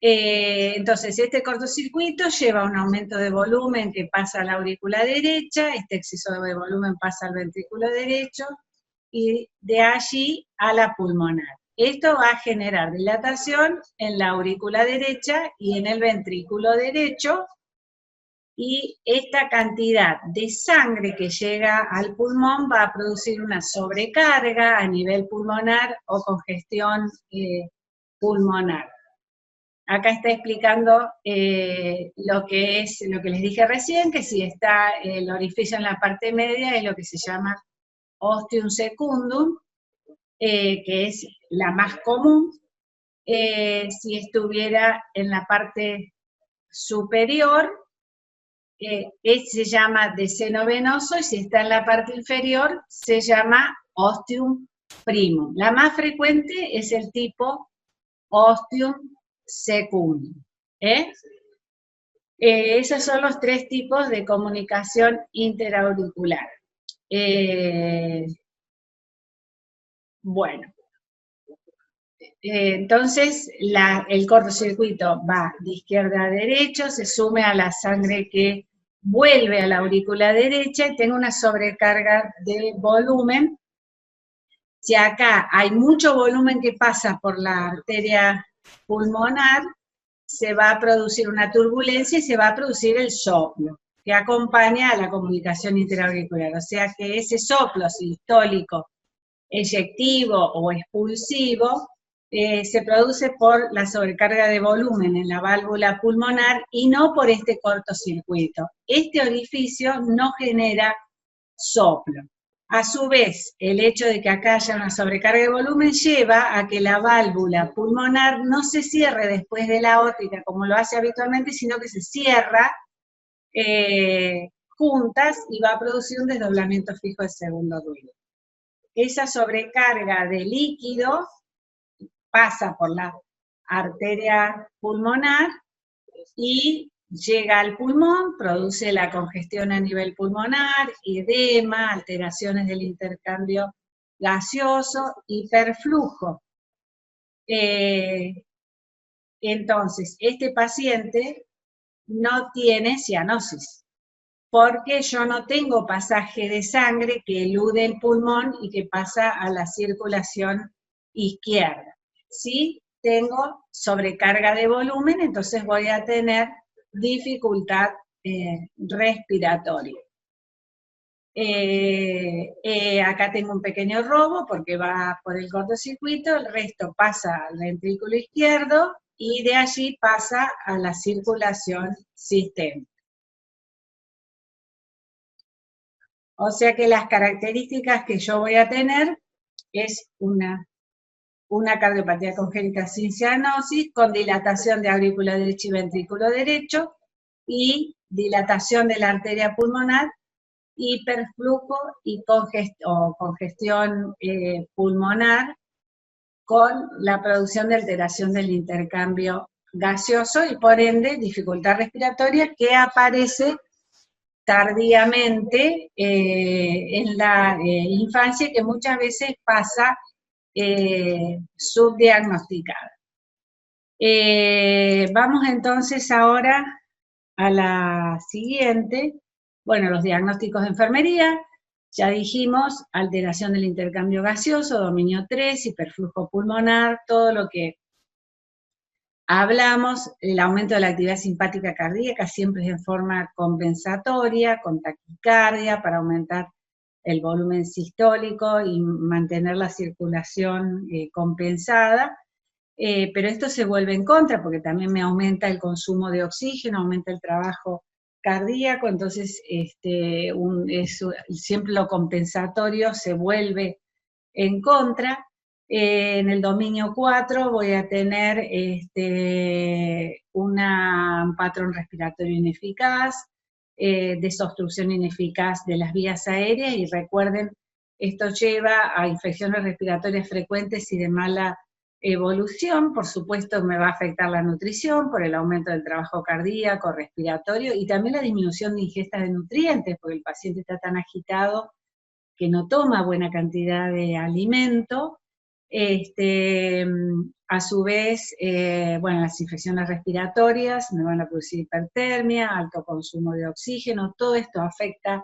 Entonces, este cortocircuito lleva un aumento de volumen que pasa a la aurícula derecha, este exceso de volumen pasa al ventrículo derecho, y de allí a la pulmonar. Esto va a generar dilatación en la aurícula derecha y en el ventrículo derecho, y esta cantidad de sangre que llega al pulmón va a producir una sobrecarga a nivel pulmonar o congestión pulmonar. Acá está explicando lo que les dije recién, que si está el orificio en la parte media es lo que se llama ostium secundum, que es la más común. Si estuviera en la parte superior, se llama de seno venoso, y si está en la parte inferior, se llama ostium primum. La más frecuente es el tipo ostium secundum. Esos son los 3 tipos de comunicación interauricular. Bueno. Entonces, el cortocircuito va de izquierda a derecha, se sume a la sangre que vuelve a la aurícula derecha y tengo una sobrecarga de volumen. Si acá hay mucho volumen que pasa por la arteria pulmonar, se va a producir una turbulencia y se va a producir el soplo, que acompaña a la comunicación interauricular. O sea que ese soplo sistólico, eyectivo o expulsivo, se produce por la sobrecarga de volumen en la válvula pulmonar y no por este cortocircuito. Este orificio no genera soplo. A su vez, el hecho de que acá haya una sobrecarga de volumen lleva a que la válvula pulmonar no se cierre después de la aórtica como lo hace habitualmente, sino que se cierra juntas y va a producir un desdoblamiento fijo de segundo duelo. Esa sobrecarga de líquido pasa por la arteria pulmonar y llega al pulmón, produce la congestión a nivel pulmonar, edema, alteraciones del intercambio gaseoso, hiperflujo. Entonces, este paciente no tiene cianosis, porque yo no tengo pasaje de sangre que elude el pulmón y que pasa a la circulación izquierda. Si tengo sobrecarga de volumen, entonces voy a tener dificultad respiratoria. Acá tengo un pequeño robo porque va por el cortocircuito, el resto pasa al ventrículo izquierdo y de allí pasa a la circulación sistémica. O sea que las características que yo voy a tener es una cardiopatía congénita sin cianosis, con dilatación de aurícula derecha y ventrículo derecho, y dilatación de la arteria pulmonar, hiperflujo y congestión pulmonar, con la producción de alteración del intercambio gaseoso y por ende dificultad respiratoria que aparece tardíamente en la infancia y que muchas veces pasa subdiagnosticada. Vamos entonces ahora a la siguiente. Bueno, los diagnósticos de enfermería. Ya dijimos, alteración del intercambio gaseoso, dominio 3, hiperflujo pulmonar, todo lo que hablamos, el aumento de la actividad simpática cardíaca siempre es en forma compensatoria, con taquicardia, para aumentar el volumen sistólico y mantener la circulación compensada, pero esto se vuelve en contra porque también me aumenta el consumo de oxígeno, aumenta el trabajo cardíaco, entonces siempre lo compensatorio se vuelve en contra. En el dominio 4 voy a tener un patrón respiratorio ineficaz, desobstrucción ineficaz de las vías aéreas, y recuerden, esto lleva a infecciones respiratorias frecuentes y de mala evolución. Por supuesto me va a afectar la nutrición por el aumento del trabajo cardíaco, respiratorio, y también la disminución de ingesta de nutrientes, porque el paciente está tan agitado que no toma buena cantidad de alimento. A su vez, bueno, las infecciones respiratorias me van a producir hipertermia, alto consumo de oxígeno, todo esto afecta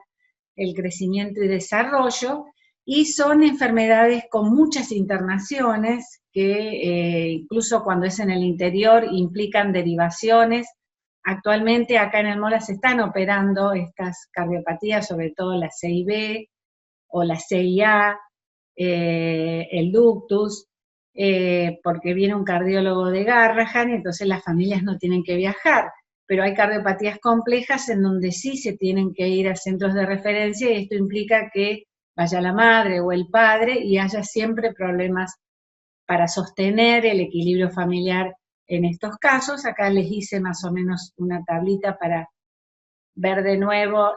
el crecimiento y desarrollo, y son enfermedades con muchas internaciones que incluso cuando es en el interior implican derivaciones. Actualmente acá en el MOLA se están operando estas cardiopatías, sobre todo la CIB o la CIA, el ductus, porque viene un cardiólogo de Garrahan y entonces las familias no tienen que viajar. Pero hay cardiopatías complejas en donde sí se tienen que ir a centros de referencia, y esto implica que vaya la madre o el padre y haya siempre problemas para sostener el equilibrio familiar en estos casos. Acá les hice más o menos una tablita para ver de nuevo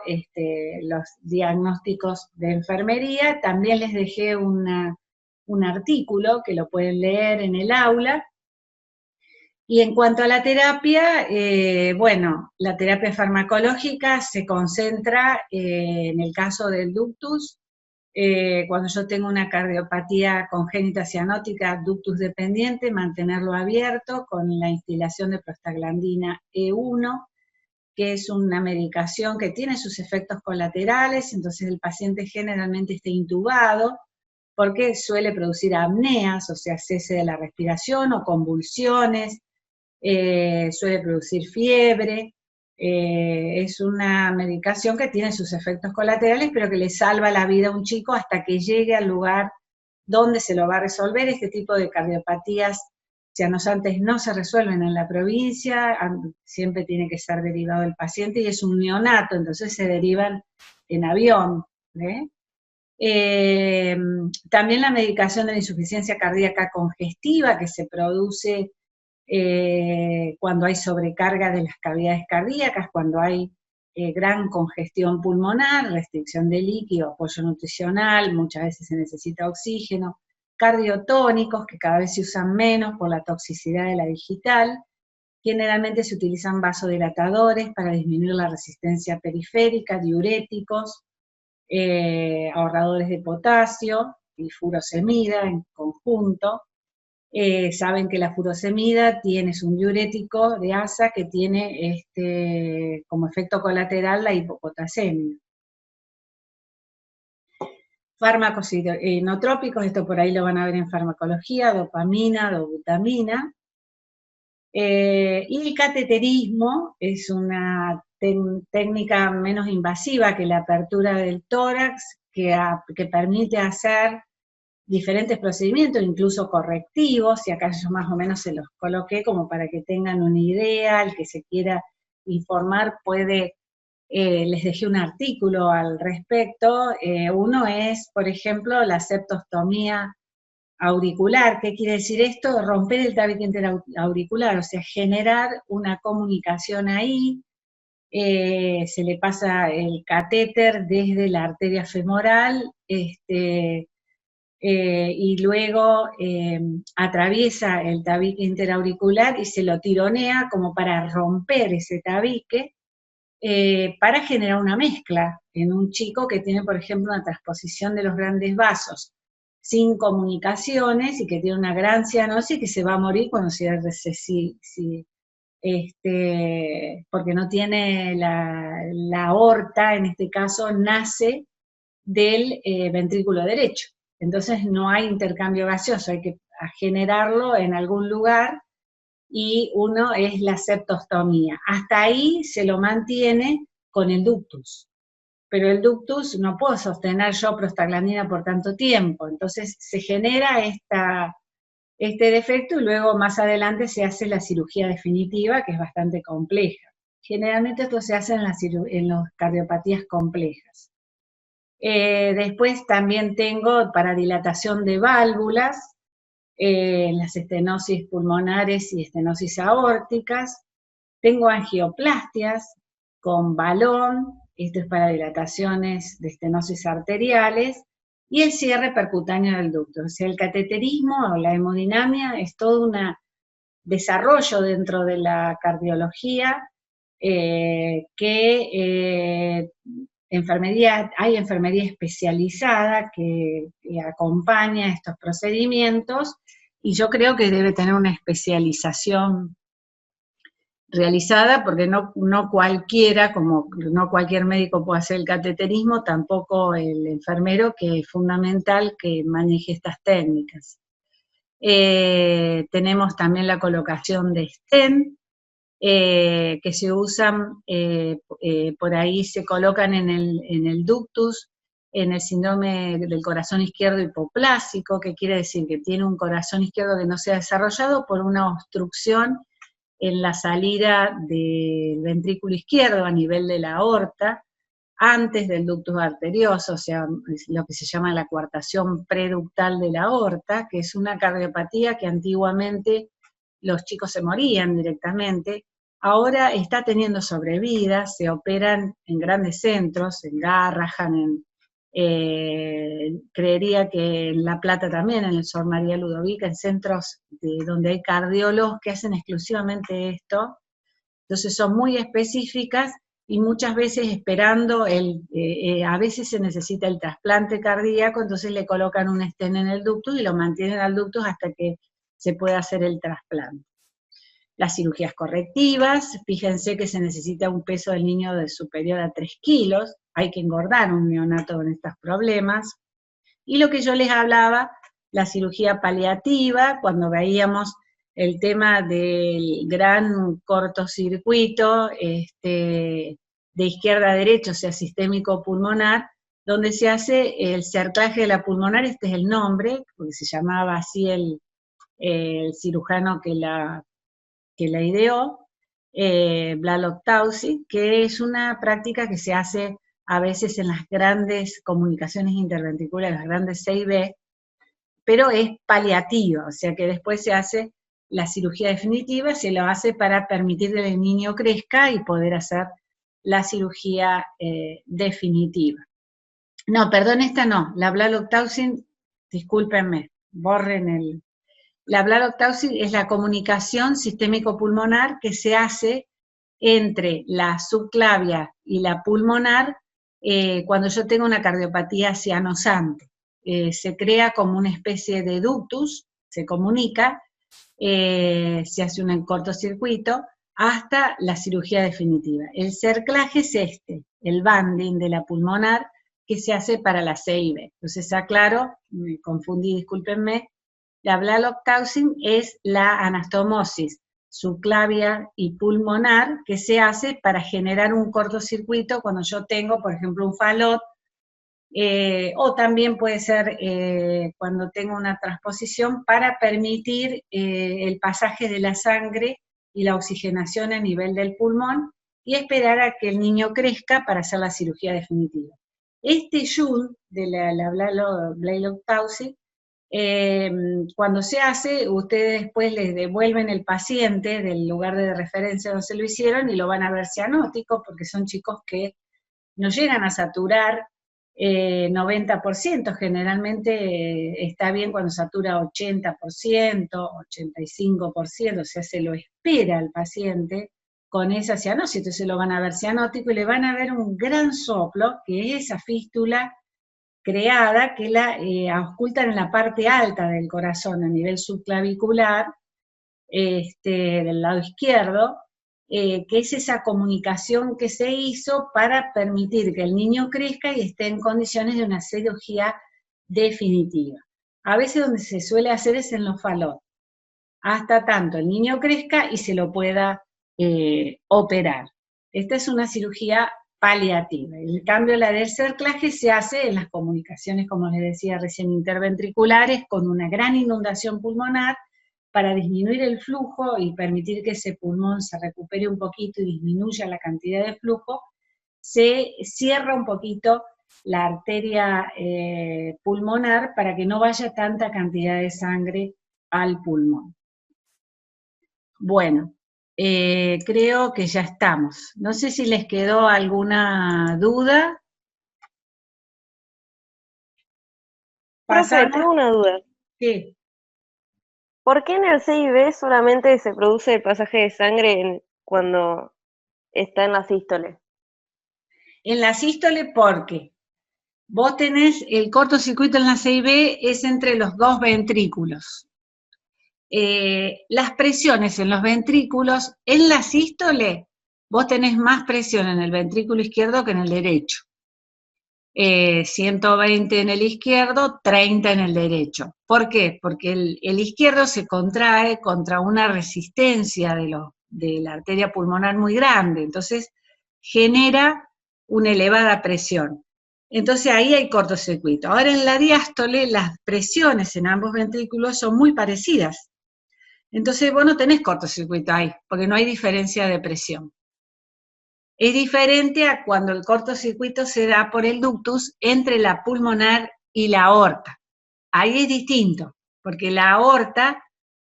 los diagnósticos de enfermería. También les dejé un artículo que lo pueden leer en el aula. Y en cuanto a la terapia, bueno, la terapia farmacológica se concentra en el caso del ductus, cuando yo tengo una cardiopatía congénita cianótica, ductus dependiente, mantenerlo abierto con la instilación de prostaglandina E1, que es una medicación que tiene sus efectos colaterales, entonces el paciente generalmente está intubado, porque suele producir apneas, o sea, cese de la respiración o convulsiones, suele producir fiebre. Es una medicación que tiene sus efectos colaterales, pero que le salva la vida a un chico hasta que llegue al lugar donde se lo va a resolver. Este tipo de cardiopatías cianosantes no se resuelven en la provincia, siempre tiene que ser derivado el paciente, y es un neonato, entonces se derivan en avión. También la medicación de la insuficiencia cardíaca congestiva, que se produce cuando hay sobrecarga de las cavidades cardíacas, cuando hay gran congestión pulmonar, restricción de líquido, apoyo nutricional, muchas veces se necesita oxígeno, cardiotónicos, que cada vez se usan menos por la toxicidad de la digital. Generalmente se utilizan vasodilatadores para disminuir la resistencia periférica, diuréticos, ahorradores de potasio y furosemida en conjunto. Saben que la furosemida es un diurético de asa que tiene como efecto colateral la hipopotasemia. Fármacos inotrópicos, esto por ahí lo van a ver en farmacología, dopamina, dobutamina. Y el cateterismo es una técnica menos invasiva que la apertura del tórax, que permite hacer diferentes procedimientos, incluso correctivos, y acá yo más o menos se los coloqué como para que tengan una idea, el que se quiera informar puede, les dejé un artículo al respecto. Uno es, por ejemplo, la septostomía auricular. ¿Qué quiere decir esto? Romper el tabique interauricular, o sea, generar una comunicación ahí. Se le pasa el catéter desde la arteria femoral, y luego atraviesa el tabique interauricular y se lo tironea como para romper ese tabique, para generar una mezcla en un chico que tiene, por ejemplo, una transposición de los grandes vasos sin comunicaciones y que tiene una gran cianosis que se va a morir cuando porque no tiene la aorta, en este caso, nace del ventrículo derecho. Entonces no hay intercambio gaseoso, hay que generarlo en algún lugar, y uno es la septostomía. Hasta ahí se lo mantiene con el ductus, pero el ductus no puedo sostener yo prostaglandina por tanto tiempo, entonces se genera este defecto y luego más adelante se hace la cirugía definitiva, que es bastante compleja. Generalmente esto se hace en las cardiopatías complejas. Después también tengo para dilatación de válvulas, las estenosis pulmonares y estenosis aórticas. Tengo angioplastias con balón, esto es para dilataciones de estenosis arteriales, y el cierre percutáneo del ducto. O sea, el cateterismo o la hemodinamia es todo un desarrollo dentro de la cardiología, hay enfermería especializada que acompaña estos procedimientos, y yo creo que debe tener una especialización realizada, porque no cualquiera, como no cualquier médico puede hacer el cateterismo, tampoco el enfermero, que es fundamental que maneje estas técnicas. Tenemos también la colocación de stent, que se usan, por ahí se colocan en el ductus, en el síndrome del corazón izquierdo hipoplásico, que quiere decir que tiene un corazón izquierdo que no se ha desarrollado por una obstrucción en la salida del ventrículo izquierdo a nivel de la aorta, antes del ductus arterioso, o sea, lo que se llama la coartación preductal de la aorta, que es una cardiopatía que antiguamente los chicos se morían directamente. Ahora está teniendo sobrevida, se operan en grandes centros, en Garrahan, creería que en La Plata también, en el Sor María Ludovica, en centros donde hay cardiólogos que hacen exclusivamente esto. Entonces son muy específicas y muchas veces esperando, a veces se necesita el trasplante cardíaco, entonces le colocan un stent en el ductus y lo mantienen al ductus hasta que se pueda hacer el trasplante. Las cirugías correctivas, fíjense que se necesita un peso del niño superior a 3 kilos, hay que engordar un neonato con estos problemas. Y lo que yo les hablaba, la cirugía paliativa, cuando veíamos el tema del gran cortocircuito de izquierda a derecha, o sea, sistémico pulmonar, donde se hace el cerclaje de la pulmonar, este es el nombre, porque se llamaba así el cirujano que la ideó, Blalock Taussig, que es una práctica que se hace a veces en las grandes comunicaciones interventriculares, las grandes CIB, pero es paliativa, o sea que después se hace la cirugía definitiva, se lo hace para permitir que el niño crezca y poder hacer la cirugía definitiva. No, perdón, esta no, la Blalock Taussig, discúlpenme, borren la Blalock Taussig es la comunicación sistémico-pulmonar que se hace entre la subclavia y la pulmonar cuando yo tengo una cardiopatía cianosante. Se crea como una especie de ductus, se comunica, se hace un cortocircuito hasta la cirugía definitiva. El cerclaje es el banding de la pulmonar que se hace para la CIB. Entonces aclaro, me confundí, discúlpenme, la Blalock Taussig es la anastomosis subclavia y pulmonar que se hace para generar un cortocircuito cuando yo tengo, por ejemplo, un falot, o también puede ser cuando tengo una transposición para permitir el pasaje de la sangre y la oxigenación a nivel del pulmón y esperar a que el niño crezca para hacer la cirugía definitiva. Este shunt de la Blalock Taussig, cuando se hace, ustedes después les devuelven el paciente del lugar de referencia donde se lo hicieron y lo van a ver cianótico, porque son chicos que no llegan a saturar 90%, generalmente está bien cuando satura 80%, 85%, o sea, se lo espera al paciente con esa cianosis, entonces lo van a ver cianótico y le van a ver un gran soplo, que es esa fístula creada, que la auscultan en la parte alta del corazón, a nivel subclavicular, del lado izquierdo, que es esa comunicación que se hizo para permitir que el niño crezca y esté en condiciones de una cirugía definitiva. A veces donde se suele hacer es en los falot, hasta tanto el niño crezca y se lo pueda operar. Esta es una cirugía paliativa. En cambio, la del cerclaje se hace en las comunicaciones, como les decía recién, interventriculares, con una gran inundación pulmonar, para disminuir el flujo y permitir que ese pulmón se recupere un poquito y disminuya la cantidad de flujo, se cierra un poquito la arteria pulmonar para que no vaya tanta cantidad de sangre al pulmón. Bueno, creo que ya estamos. No sé si les quedó alguna duda. Profe, tengo una duda. ¿Qué? ¿Por qué en el CIB solamente se produce el pasaje de sangre cuando está en la sístole? En la sístole, porque vos tenés el cortocircuito en la CIB, es entre los dos ventrículos. Las presiones en los ventrículos, en la sístole, vos tenés más presión en el ventrículo izquierdo que en el derecho. 120 en el izquierdo, 30 en el derecho. ¿Por qué? Porque el izquierdo se contrae contra una resistencia de la arteria pulmonar muy grande, entonces genera una elevada presión. Entonces ahí hay cortocircuito. Ahora en la diástole las presiones en ambos ventrículos son muy parecidas. Entonces vos no tenés cortocircuito ahí, porque no hay diferencia de presión. Es diferente a cuando el cortocircuito se da por el ductus entre la pulmonar y la aorta. Ahí es distinto, porque la aorta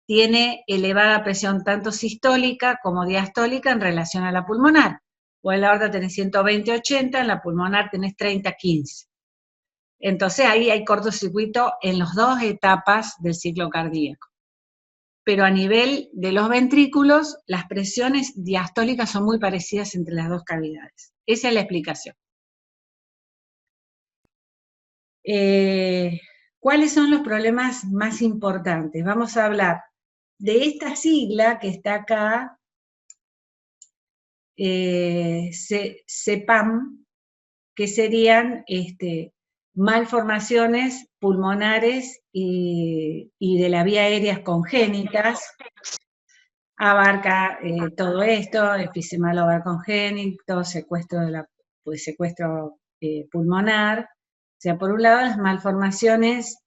tiene elevada presión tanto sistólica como diastólica en relación a la pulmonar. O en la aorta tenés 120-80, en la pulmonar tenés 30-15. Entonces ahí hay cortocircuito en las dos etapas del ciclo cardíaco. Pero a nivel de los ventrículos, las presiones diastólicas son muy parecidas entre las dos cavidades. Esa es la explicación. ¿Cuáles son los problemas más importantes? Vamos a hablar de esta sigla que está acá, CEPAM, que serían malformaciones pulmonares y de la vía aérea congénitas. Abarca todo esto, enfisema lobar congénito, secuestro pulmonar. O sea, por un lado las malformaciones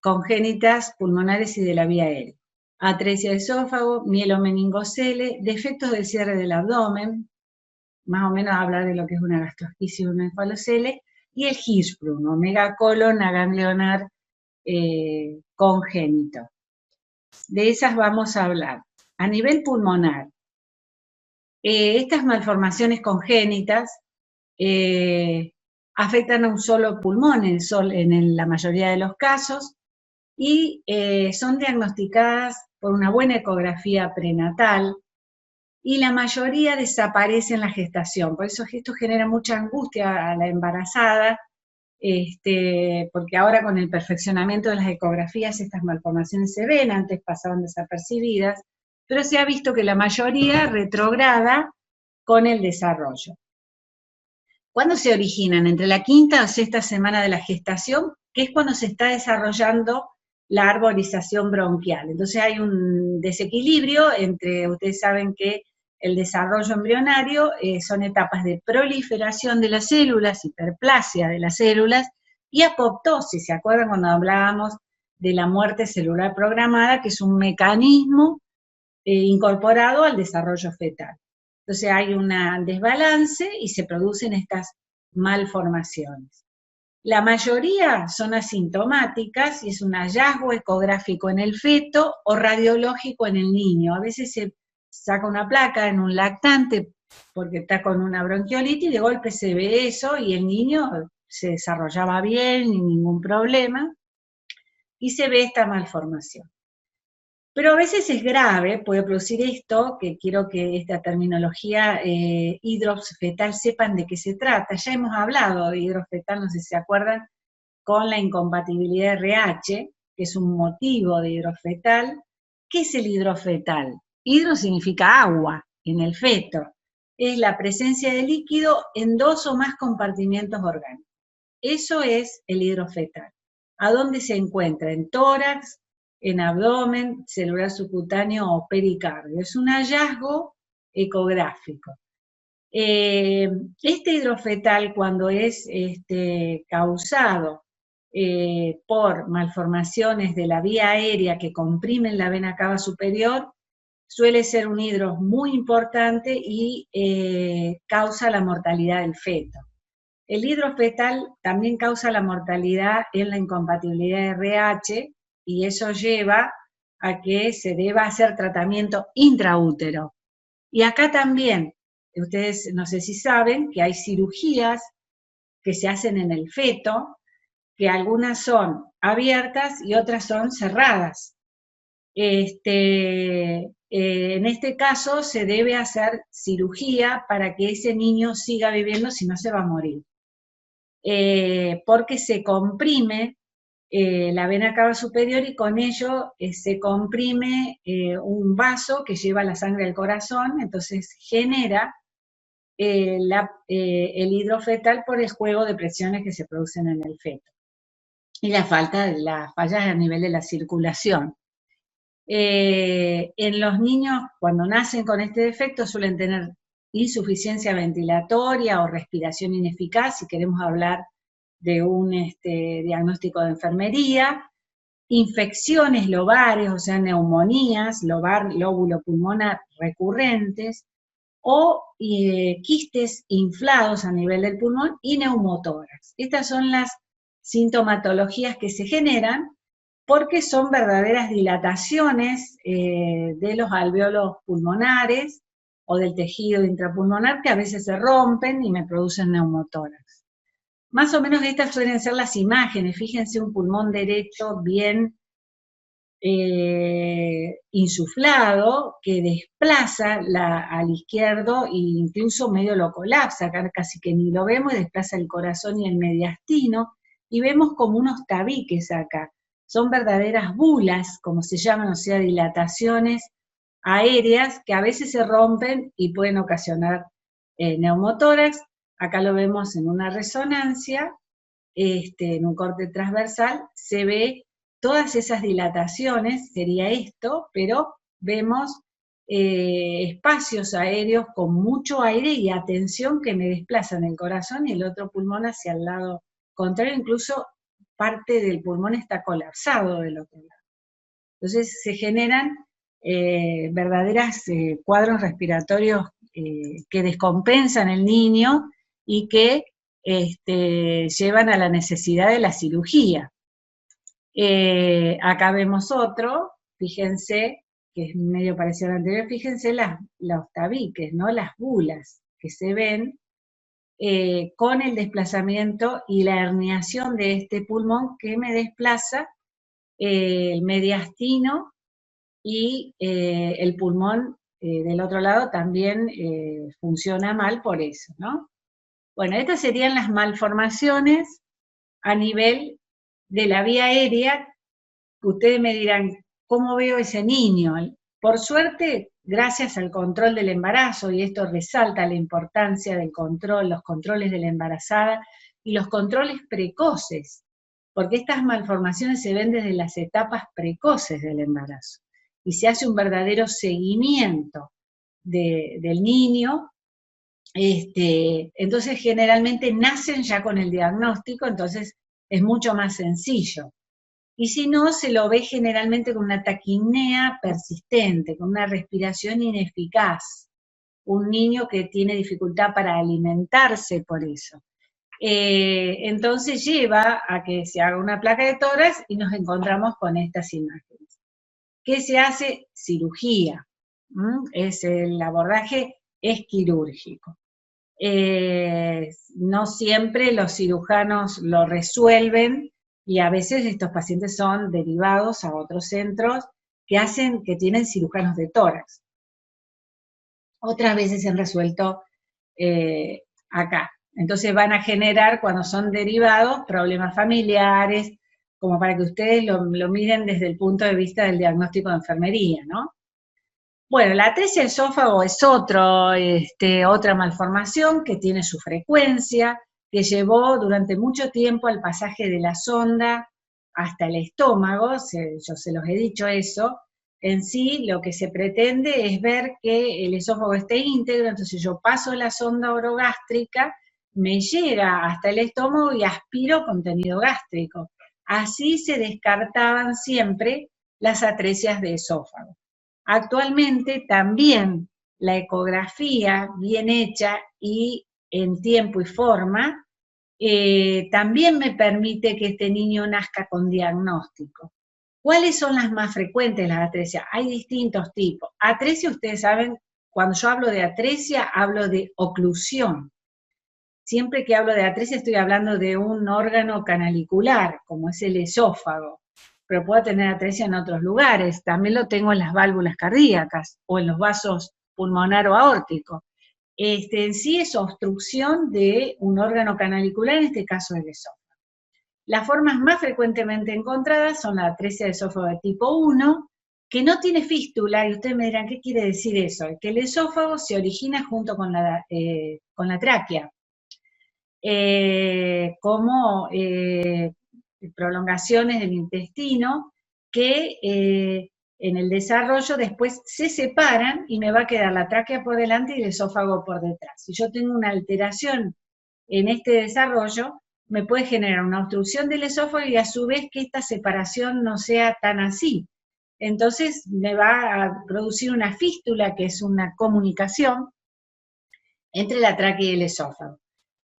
congénitas pulmonares y de la vía aérea. Atresia de esófago, mielomeningocele, defectos del cierre del abdomen, más o menos hablar de lo que es una gastrosquisis y una encefalocele, y el Hirschsprung, o megacolon aganglionar congénito. De esas vamos a hablar. A nivel pulmonar, estas malformaciones congénitas afectan a un solo pulmón en la mayoría de los casos y son diagnosticadas por una buena ecografía prenatal y la mayoría desaparece en la gestación. Por eso esto genera mucha angustia a la embarazada, porque ahora con el perfeccionamiento de las ecografías estas malformaciones se ven, antes pasaban desapercibidas, pero se ha visto que la mayoría retrograda con el desarrollo. ¿Cuándo se originan? Entre la quinta o sexta semana de la gestación, que es cuando se está desarrollando la arborización bronquial. Entonces hay un desequilibrio entre, ustedes saben que el desarrollo embrionario son etapas de proliferación de las células, hiperplasia de las células, y apoptosis. ¿Se acuerdan cuando hablábamos de la muerte celular programada, que es un mecanismo incorporado al desarrollo fetal? Entonces hay un desbalance y se producen estas malformaciones. La mayoría son asintomáticas y es un hallazgo ecográfico en el feto o radiológico en el niño. A veces se saca una placa en un lactante porque está con una bronquiolitis y de golpe se ve eso y el niño se desarrollaba bien, sin ningún problema, y se ve esta malformación. Pero a veces es grave, puede producir esto, que quiero que esta terminología hidrofetal sepan de qué se trata. Ya hemos hablado de hidrofetal, no sé si se acuerdan, con la incompatibilidad RH, que es un motivo de hidrofetal. ¿Qué es el hidrofetal? Hidro significa agua en el feto. Es la presencia de líquido en 2 o más compartimientos orgánicos. Eso es el hidrofetal. ¿A dónde se encuentra? En tórax, en abdomen, celular subcutáneo o pericardio. Es un hallazgo ecográfico. Este hidrofetal, cuando es causado por malformaciones de la vía aérea que comprimen la vena cava superior, suele ser un hidro muy importante y causa la mortalidad del feto. El hidrofetal también causa la mortalidad en la incompatibilidad de RH, y eso lleva a que se deba hacer tratamiento intraútero. Y acá también, ustedes no sé si saben que hay cirugías que se hacen en el feto, que algunas son abiertas y otras son cerradas. En este caso se debe hacer cirugía para que ese niño siga viviendo, si no se va a morir. Porque se comprime la vena cava superior y con ello se comprime un vaso que lleva la sangre al corazón, entonces genera el hidrofetal por el juego de presiones que se producen en el feto y las fallas a nivel de la circulación. En los niños, cuando nacen con este defecto, suelen tener insuficiencia ventilatoria o respiración ineficaz, si queremos hablar de un diagnóstico de enfermería, infecciones lobares, o sea, neumonías, lobar, lóbulo pulmonar recurrentes, o quistes inflados a nivel del pulmón y neumotórax. Estas son las sintomatologías que se generan porque son verdaderas dilataciones de los alvéolos pulmonares o del tejido intrapulmonar que a veces se rompen y me producen neumotórax. Más o menos estas suelen ser las imágenes. Fíjense un pulmón derecho bien insuflado que desplaza al izquierdo e incluso medio lo colapsa, acá casi que ni lo vemos, y desplaza el corazón y el mediastino, y vemos como unos tabiques acá. Son verdaderas bulas, como se llaman, o sea, dilataciones aéreas que a veces se rompen y pueden ocasionar neumotórax. Acá lo vemos en una resonancia, en un corte transversal, se ve todas esas dilataciones, sería esto, pero vemos espacios aéreos con mucho aire y atención que me desplazan el corazón y el otro pulmón hacia el lado contrario, incluso parte del pulmón está colapsado del otro lado. Entonces se generan verdaderos cuadros respiratorios que descompensan el niño y que llevan a la necesidad de la cirugía. Acá vemos otro, fíjense, que es medio parecido al anterior, fíjense los tabiques, ¿no? Las bulas que se ven con el desplazamiento y la herniación de este pulmón que me desplaza el mediastino y el pulmón del otro lado también funciona mal por eso, ¿no? Bueno, estas serían las malformaciones a nivel de la vía aérea. Ustedes me dirán, ¿cómo veo ese niño? Por suerte, gracias al control del embarazo, y esto resalta la importancia del control, los controles de la embarazada y los controles precoces porque estas malformaciones se ven desde las etapas precoces del embarazo, y se hace un verdadero seguimiento del niño. Entonces generalmente nacen ya con el diagnóstico, entonces es mucho más sencillo. Y si no, se lo ve generalmente con una taquipnea persistente, con una respiración ineficaz, un niño que tiene dificultad para alimentarse por eso. Entonces lleva a que se haga una placa de tórax y nos encontramos con estas imágenes. ¿Qué se hace? Cirugía. El abordaje es quirúrgico. No siempre los cirujanos lo resuelven, y a veces estos pacientes son derivados a otros centros que tienen cirujanos de tórax. Otras veces se han resuelto acá. Entonces van a generar, cuando son derivados, problemas familiares, como para que ustedes lo miren desde el punto de vista del diagnóstico de enfermería, ¿no? Bueno, la atresia del esófago es otra malformación que tiene su frecuencia, que llevó durante mucho tiempo al pasaje de la sonda hasta el estómago, yo se los he dicho eso. En sí, lo que se pretende es ver que el esófago esté íntegro, entonces yo paso la sonda orogástrica, me llega hasta el estómago y aspiro contenido gástrico. Así se descartaban siempre las atresias de esófago. Actualmente también la ecografía bien hecha y en tiempo y forma también me permite que este niño nazca con diagnóstico. ¿Cuáles son las más frecuentes, las atresias? Hay distintos tipos. Atresia, ustedes saben, cuando yo hablo de atresia, hablo de oclusión. Siempre que hablo de atresia estoy hablando de un órgano canalicular, como es el esófago, pero puedo tener atresia en otros lugares. También lo tengo en las válvulas cardíacas o en los vasos pulmonar o aórtico. En sí es obstrucción de un órgano canalicular, en este caso el esófago. Las formas más frecuentemente encontradas son la atresia de esófago de tipo 1, que no tiene fístula, y ustedes me dirán, ¿qué quiere decir eso? Que el esófago se origina junto con la tráquea, como prolongaciones del intestino, que en el desarrollo después se separan y me va a quedar la tráquea por delante y el esófago por detrás. Si yo tengo una alteración en este desarrollo, me puede generar una obstrucción del esófago y a su vez que esta separación no sea tan así. Entonces me va a producir una fístula, que es una comunicación entre la tráquea y el esófago.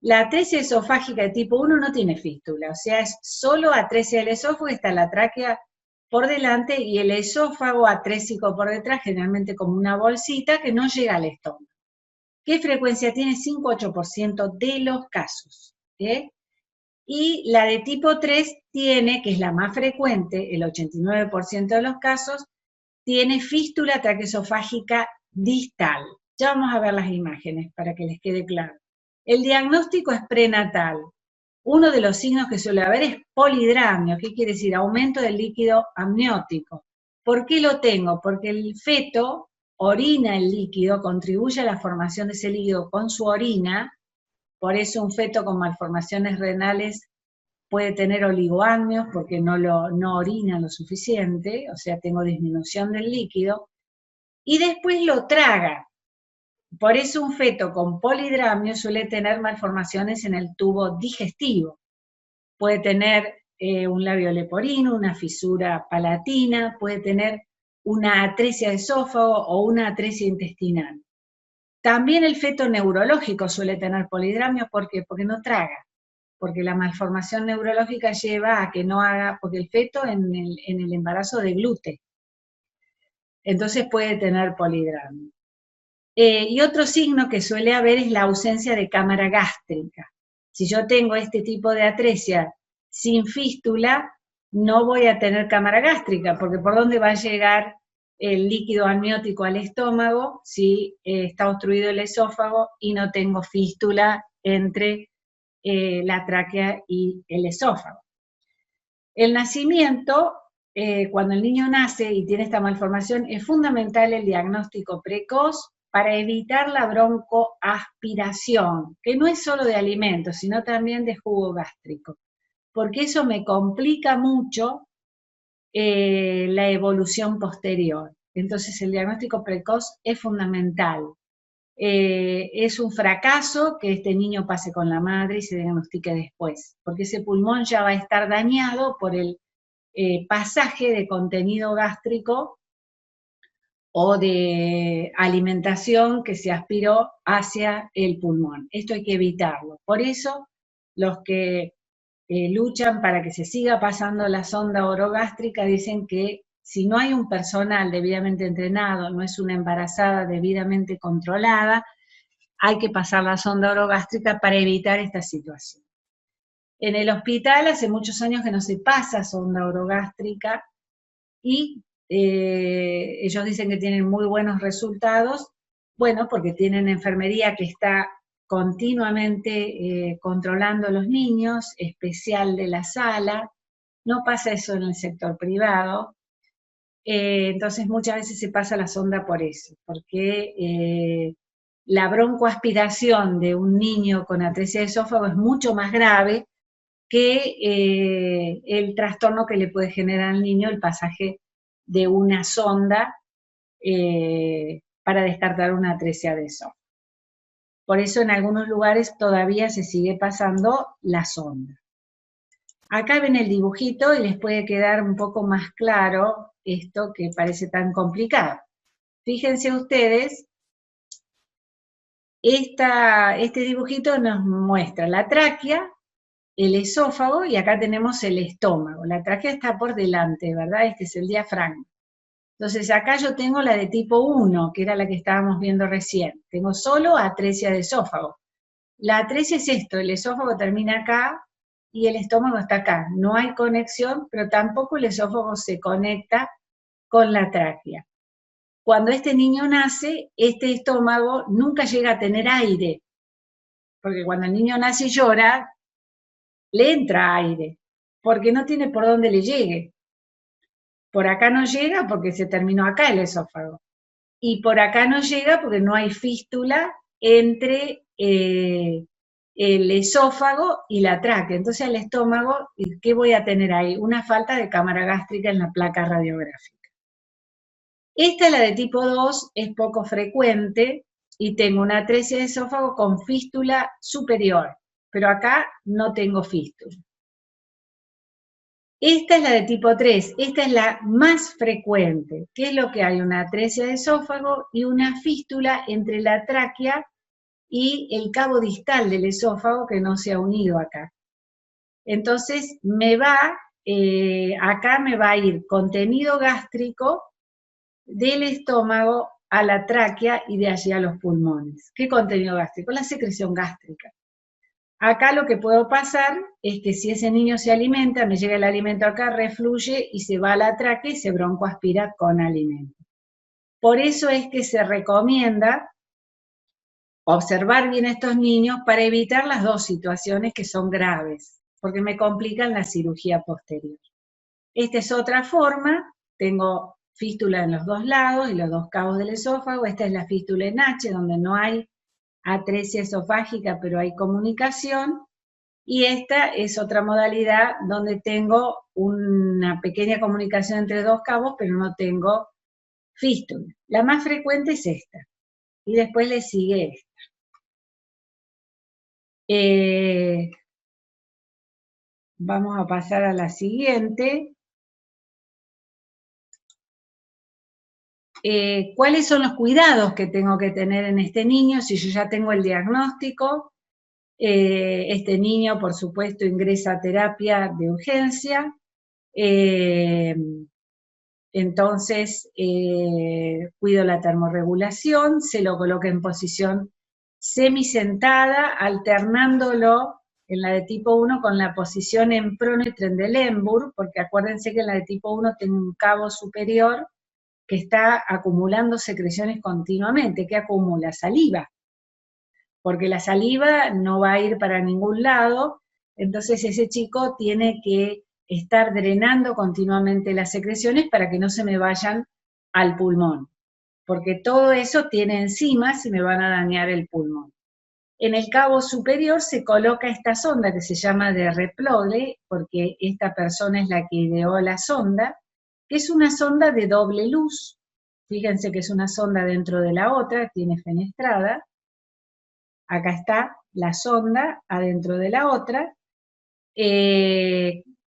La atresia esofágica de tipo 1 no tiene fístula, o sea, es solo atresia del esófago, está la tráquea por delante y el esófago atrésico por detrás, generalmente como una bolsita que no llega al estómago. ¿Qué frecuencia tiene? 5-8% de los casos. Y la de tipo 3 tiene, que es la más frecuente, el 89% de los casos, tiene fístula traqueosofágica distal. Ya vamos a ver las imágenes para que les quede claro. El diagnóstico es prenatal. Uno de los signos que suele haber es polidramio. ¿Qué quiere decir? Aumento del líquido amniótico. ¿Por qué lo tengo? Porque el feto orina el líquido, contribuye a la formación de ese líquido con su orina. Por eso un feto con malformaciones renales puede tener oligoamnios porque no orina lo suficiente, o sea, tengo disminución del líquido, y después lo traga. Por eso un feto con polidramio suele tener malformaciones en el tubo digestivo. Puede tener un labio leporino, una fisura palatina, puede tener una atresia de esófago o una atresia intestinal. También el feto neurológico suele tener polidramio, ¿por qué? Porque no traga, porque la malformación neurológica lleva a que no haga, porque el feto en el embarazo deglute, entonces puede tener polidramio. Y otro signo que suele haber es la ausencia de cámara gástrica. Si yo tengo este tipo de atresia sin fístula, no voy a tener cámara gástrica, porque ¿por dónde va a llegar el líquido amniótico al estómago si está obstruido el esófago y no tengo fístula entre la tráquea y el esófago? El nacimiento, cuando el niño nace y tiene esta malformación, es fundamental el diagnóstico precoz para evitar la broncoaspiración, que no es solo de alimentos, sino también de jugo gástrico. porque eso me complica mucho la evolución posterior. Entonces el diagnóstico precoz es fundamental. Es un fracaso que este niño pase con la madre y se diagnostique después, porque ese pulmón ya va a estar dañado por el pasaje de contenido gástrico o de alimentación que se aspiró hacia el pulmón. Esto hay que evitarlo. Por eso, los que luchan para que se siga pasando la sonda orogástrica dicen que si no hay un personal debidamente entrenado, no es una embarazada debidamente controlada, hay que pasar la sonda orogástrica para evitar esta situación. En el hospital hace muchos años que no se pasa sonda orogástrica y ellos dicen que tienen muy buenos resultados, bueno, porque tienen enfermería que está continuamente controlando a los niños, especial de la sala, no pasa eso en el sector privado, entonces muchas veces se pasa la sonda por eso, porque la broncoaspiración de un niño con atresia de esófago es mucho más grave que el trastorno que le puede generar al niño el pasaje de una sonda para descartar una atresia de esófago. Por eso en algunos lugares todavía se sigue pasando la sonda. Acá ven el dibujito y les puede quedar un poco más claro esto que parece tan complicado. Fíjense ustedes, este dibujito nos muestra la tráquea, el esófago y acá tenemos el estómago. La tráquea está por delante, ¿verdad? Este es el diafragma. Entonces acá yo tengo la de tipo 1, que era la que estábamos viendo recién. Tengo solo atresia de esófago. La atresia es esto, el esófago termina acá y el estómago está acá. No hay conexión, pero tampoco el esófago se conecta con la tráquea. Cuando este niño nace, este estómago nunca llega a tener aire, porque cuando el niño nace y llora, le entra aire, porque no tiene por dónde le llegue. Por acá no llega porque se terminó acá el esófago. Y por acá no llega porque no hay fístula entre el esófago y la tráquea. Entonces el estómago, ¿qué voy a tener ahí? Una falta de cámara gástrica en la placa radiográfica. Esta, la de tipo 2, es poco frecuente y tengo una atresia de esófago con fístula superior, pero acá no tengo fístula. Esta es la de tipo 3, esta es la más frecuente. ¿Qué es lo que hay? Una atresia de esófago y una fístula entre la tráquea y el cabo distal del esófago que no se ha unido acá. Entonces acá me va a ir contenido gástrico del estómago a la tráquea y de allí a los pulmones. ¿Qué contenido gástrico? La secreción gástrica. Acá lo que puedo pasar es que si ese niño se alimenta, me llega el alimento acá, refluye y se va a la tráquea y se broncoaspira con alimento. Por eso es que se recomienda observar bien a estos niños para evitar las dos situaciones que son graves, porque me complican la cirugía posterior. Esta es otra forma, tengo fístula en los dos lados y los dos cabos del esófago. Esta es la fístula en H, donde no hay atresia esofágica, pero hay comunicación. Y esta es otra modalidad donde tengo una pequeña comunicación entre dos cabos, pero no tengo fístula. La más frecuente es esta. Y después le sigue esta. Vamos a pasar a la siguiente. ¿Cuáles son los cuidados que tengo que tener en este niño si yo ya tengo el diagnóstico? Este niño, por supuesto, ingresa a terapia de urgencia. Entonces, cuido la termorregulación, se lo coloca en posición semisentada, alternándolo en la de tipo 1 con la posición en prono y Trendelenburg, porque acuérdense que en la de tipo 1 tengo un cabo superior que está acumulando secreciones continuamente. ¿Qué acumula? Saliva. Porque la saliva no va a ir para ningún lado, entonces ese chico tiene que estar drenando continuamente las secreciones para que no se me vayan al pulmón, porque todo eso tiene enzimas y me van a dañar el pulmón. En el cabo superior se coloca esta sonda que se llama de replode, porque esta persona es la que ideó la sonda, que es una sonda de doble luz. Fíjense que es una sonda dentro de la otra, tiene fenestrada. Acá está la sonda adentro de la otra,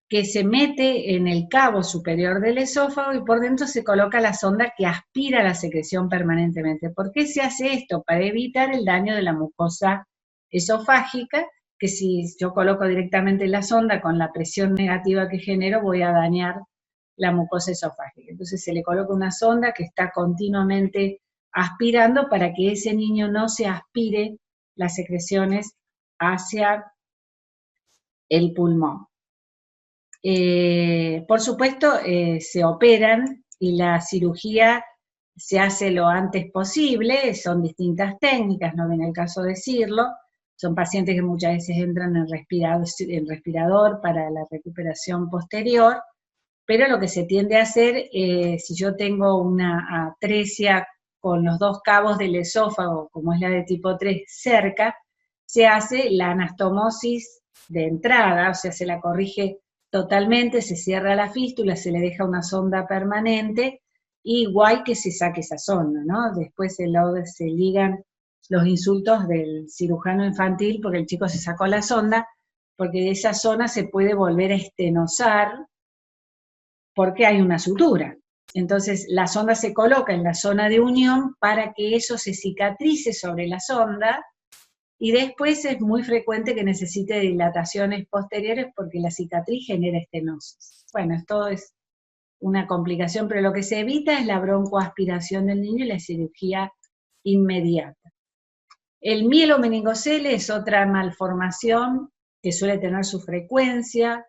que se mete en el cabo superior del esófago y por dentro se coloca la sonda que aspira la secreción permanentemente. ¿Por qué se hace esto? Para evitar el daño de la mucosa esofágica, que si yo coloco directamente la sonda con la presión negativa que genero, voy a dañar la mucosa esofágica. Entonces se le coloca una sonda que está continuamente aspirando para que ese niño no se aspire las secreciones hacia el pulmón. Por supuesto, se operan y la cirugía se hace lo antes posible, son distintas técnicas, no viene el caso decirlo, son pacientes que muchas veces entran en respirador para la recuperación posterior, pero lo que se tiende a hacer, si yo tengo una atresia con los dos cabos del esófago, como es la de tipo 3, cerca, se hace la anastomosis de entrada, o sea, se la corrige totalmente, se cierra la fístula, se le deja una sonda permanente, y guay que se saque esa sonda, ¿no? Después se ligan los insultos del cirujano infantil porque el chico se sacó la sonda, porque de esa zona se puede volver a estenosar porque hay una sutura. Entonces la sonda se coloca en la zona de unión para que eso se cicatrice sobre la sonda, y después es muy frecuente que necesite dilataciones posteriores porque la cicatriz genera estenosis. Bueno, esto es una complicación, pero lo que se evita es la broncoaspiración del niño y la cirugía inmediata. El mielomeningocele es otra malformación que suele tener su frecuencia.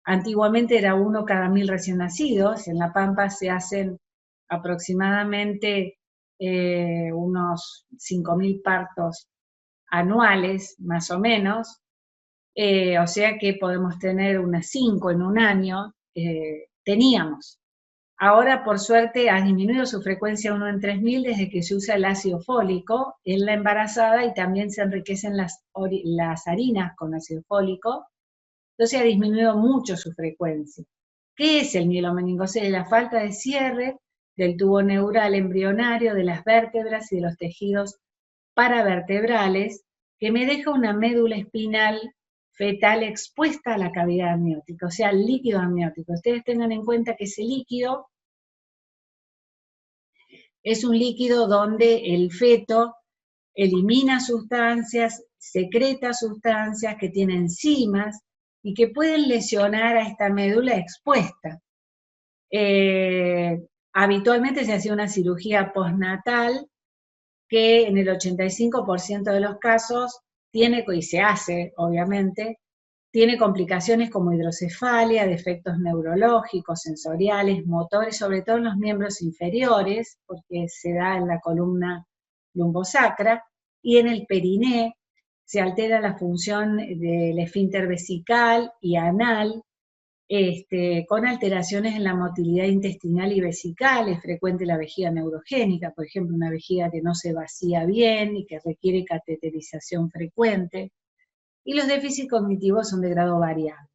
Antiguamente era 1 cada 1000 recién nacidos, en La Pampa se hacen aproximadamente unos 5000 partos anuales, más o menos, o sea que podemos tener unas 5 en un año, teníamos. Ahora, por suerte, ha disminuido su frecuencia 1 en 3000 desde que se usa el ácido fólico en la embarazada y también se enriquecen las harinas con ácido fólico, entonces ha disminuido mucho su frecuencia. ¿Qué es el mielomeningocele? La falta de cierre del tubo neural embrionario de las vértebras y de los tejidos paravertebrales, que me deja una médula espinal fetal expuesta a la cavidad amniótica, o sea, al líquido amniótico. Ustedes tengan en cuenta que ese líquido es un líquido donde el feto elimina sustancias, secreta sustancias que tienen enzimas y que pueden lesionar a esta médula expuesta. Habitualmente se hace una cirugía postnatal que en el 85% de los casos tiene, y se hace obviamente, tiene complicaciones como hidrocefalia, defectos neurológicos, sensoriales, motores, sobre todo en los miembros inferiores, porque se da en la columna lumbosacra, y en el periné se altera la función del esfínter vesical y anal, con alteraciones en la motilidad intestinal y vesical. Es frecuente la vejiga neurogénica, por ejemplo, una vejiga que no se vacía bien y que requiere cateterización frecuente. Y los déficits cognitivos son de grado variable.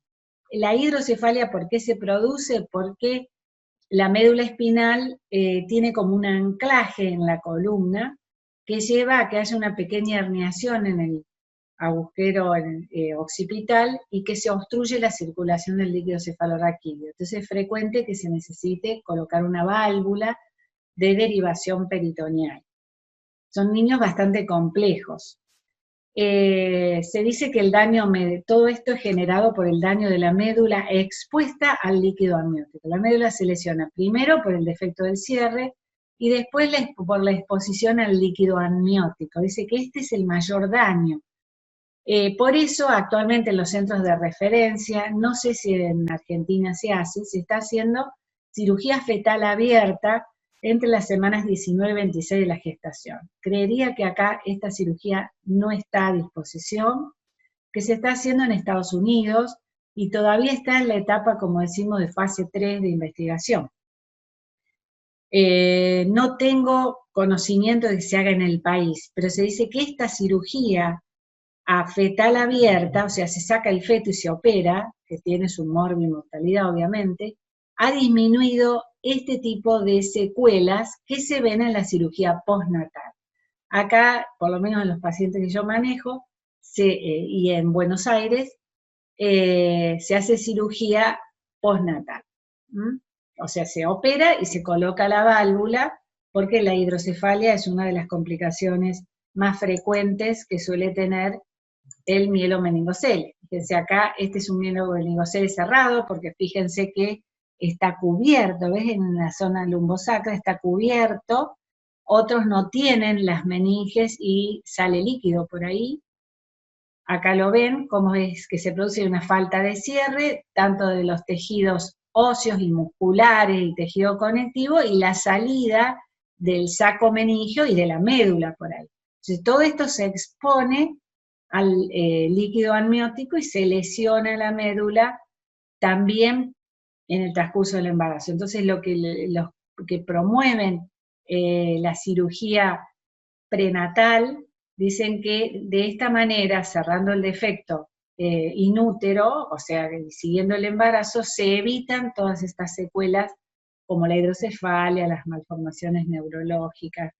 La hidrocefalia, ¿por qué se produce? Porque la médula espinal tiene como un anclaje en la columna que lleva a que haya una pequeña herniación en el agujero occipital y que se obstruye la circulación del líquido cefalorraquídeo. Entonces es frecuente que se necesite colocar una válvula de derivación peritoneal. Son niños bastante complejos. Se dice que el daño, todo esto es generado por el daño de la médula expuesta al líquido amniótico. La médula se lesiona primero por el defecto del cierre y después por la exposición al líquido amniótico. Dice que este es el mayor daño. Por eso actualmente en los centros de referencia, no sé si en Argentina se hace, se está haciendo cirugía fetal abierta entre las semanas 19 y 26 de la gestación. Creería que acá esta cirugía no está a disposición, que se está haciendo en Estados Unidos y todavía está en la etapa, como decimos, de fase 3 de investigación. No tengo conocimiento de que se haga en el país, pero se dice que esta cirugía a fetal abierta, o sea, se saca el feto y se opera, que tiene su mortalidad obviamente, ha disminuido este tipo de secuelas que se ven en la cirugía postnatal. Acá, por lo menos en los pacientes que yo manejo, y en Buenos Aires, se hace cirugía postnatal. O sea, se opera y se coloca la válvula, porque la hidrocefalia es una de las complicaciones más frecuentes que suele tener el mielomeningocele. Fíjense acá, este es un mielomeningocele cerrado, porque fíjense que está cubierto, ¿ves? En la zona lumbosacra está cubierto, otros no tienen las meninges y sale líquido por ahí. Acá lo ven, cómo es que se produce una falta de cierre, tanto de los tejidos óseos y musculares y tejido conectivo, y la salida del saco meningio y de la médula por ahí. Entonces, todo esto se expone al líquido amniótico y se lesiona la médula también en el transcurso del embarazo. Entonces, los que promueven la cirugía prenatal dicen que de esta manera, cerrando el defecto inútero, o sea, siguiendo el embarazo, se evitan todas estas secuelas como la hidrocefalia, las malformaciones neurológicas,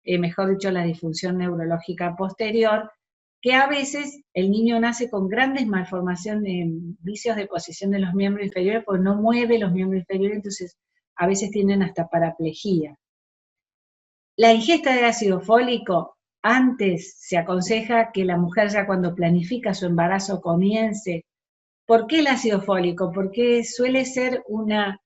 mejor dicho, la disfunción neurológica posterior, que a veces el niño nace con grandes malformaciones, vicios de posición de los miembros inferiores, porque no mueve los miembros inferiores, entonces a veces tienen hasta paraplegia. La ingesta de ácido fólico, antes se aconseja que la mujer ya cuando planifica su embarazo comience. ¿Por qué el ácido fólico? Porque suele ser una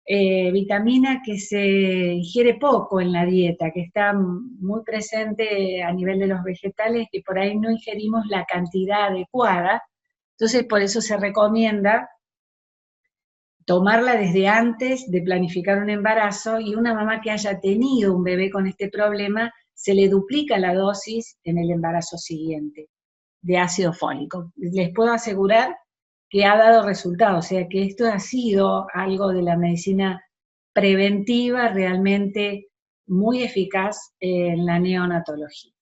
vitamina que se ingiere poco en la dieta, que está muy presente a nivel de los vegetales, y por ahí no ingerimos la cantidad adecuada. Entonces, por eso se recomienda tomarla desde antes de planificar un embarazo, y una mamá que haya tenido un bebé con este problema, se le duplica la dosis en el embarazo siguiente de ácido fólico. Les puedo asegurar que ha dado resultados, o sea que esto ha sido algo de la medicina preventiva realmente muy eficaz en la neonatología.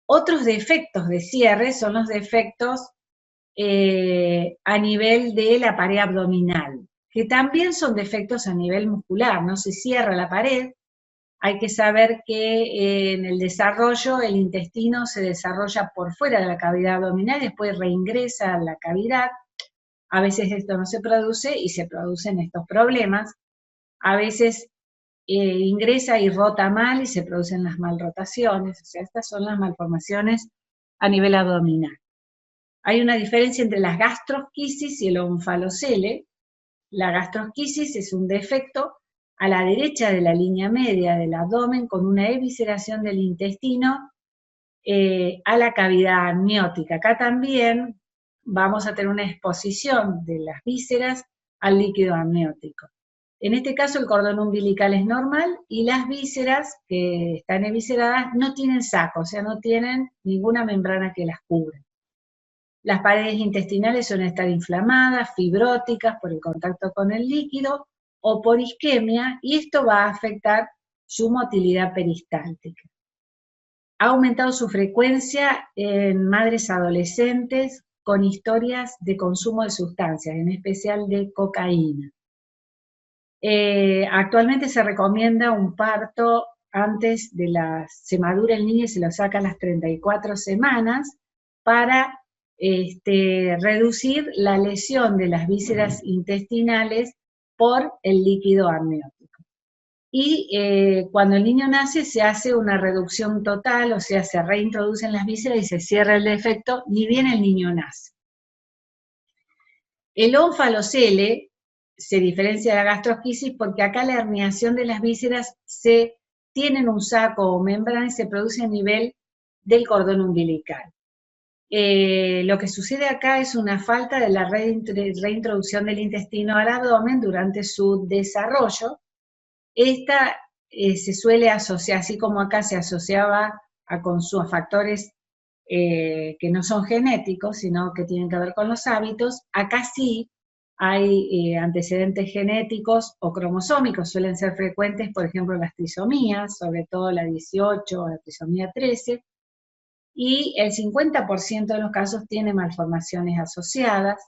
Otros defectos de cierre son los defectos a nivel de la pared abdominal, que también son defectos a nivel muscular, no se cierra la pared. Hay que saber que en el desarrollo el intestino se desarrolla por fuera de la cavidad abdominal y después reingresa a la cavidad. A veces esto no se produce y se producen estos problemas. A veces ingresa y rota mal y se producen las malrotaciones. O sea, estas son las malformaciones a nivel abdominal. Hay una diferencia entre la gastrosquisis y el onfalocele. La gastrosquisis es un defecto a la derecha de la línea media del abdomen con una evisceración del intestino a la cavidad amniótica. Acá también vamos a tener una exposición de las vísceras al líquido amniótico. En este caso el cordón umbilical es normal y las vísceras que están evisceradas no tienen saco, o sea, no tienen ninguna membrana que las cubra. Las paredes intestinales suelen estar inflamadas, fibróticas por el contacto con el líquido o por isquemia, y esto va a afectar su motilidad peristáltica. Ha aumentado su frecuencia en madres adolescentes con historias de consumo de sustancias, en especial de cocaína. Actualmente se recomienda un parto antes de se madura el niño y se lo saca a las 34 semanas para reducir la lesión de las vísceras intestinales por el líquido amniótico. Y cuando el niño nace se hace una reducción total, o sea, se reintroducen las vísceras y se cierra el defecto, ni bien el niño nace. El onfalocele se diferencia de la gastrosquisis porque acá la herniación de las vísceras tienen un saco o membrana y se produce a nivel del cordón umbilical. Lo que sucede acá es una falta de la reintroducción del intestino al abdomen durante su desarrollo. Esta se suele asociar, así como acá se asociaba a factores que no son genéticos, sino que tienen que ver con los hábitos, acá sí hay antecedentes genéticos o cromosómicos, suelen ser frecuentes, por ejemplo, las trisomías, sobre todo la 18 o la trisomía 13, y el 50% de los casos tiene malformaciones asociadas,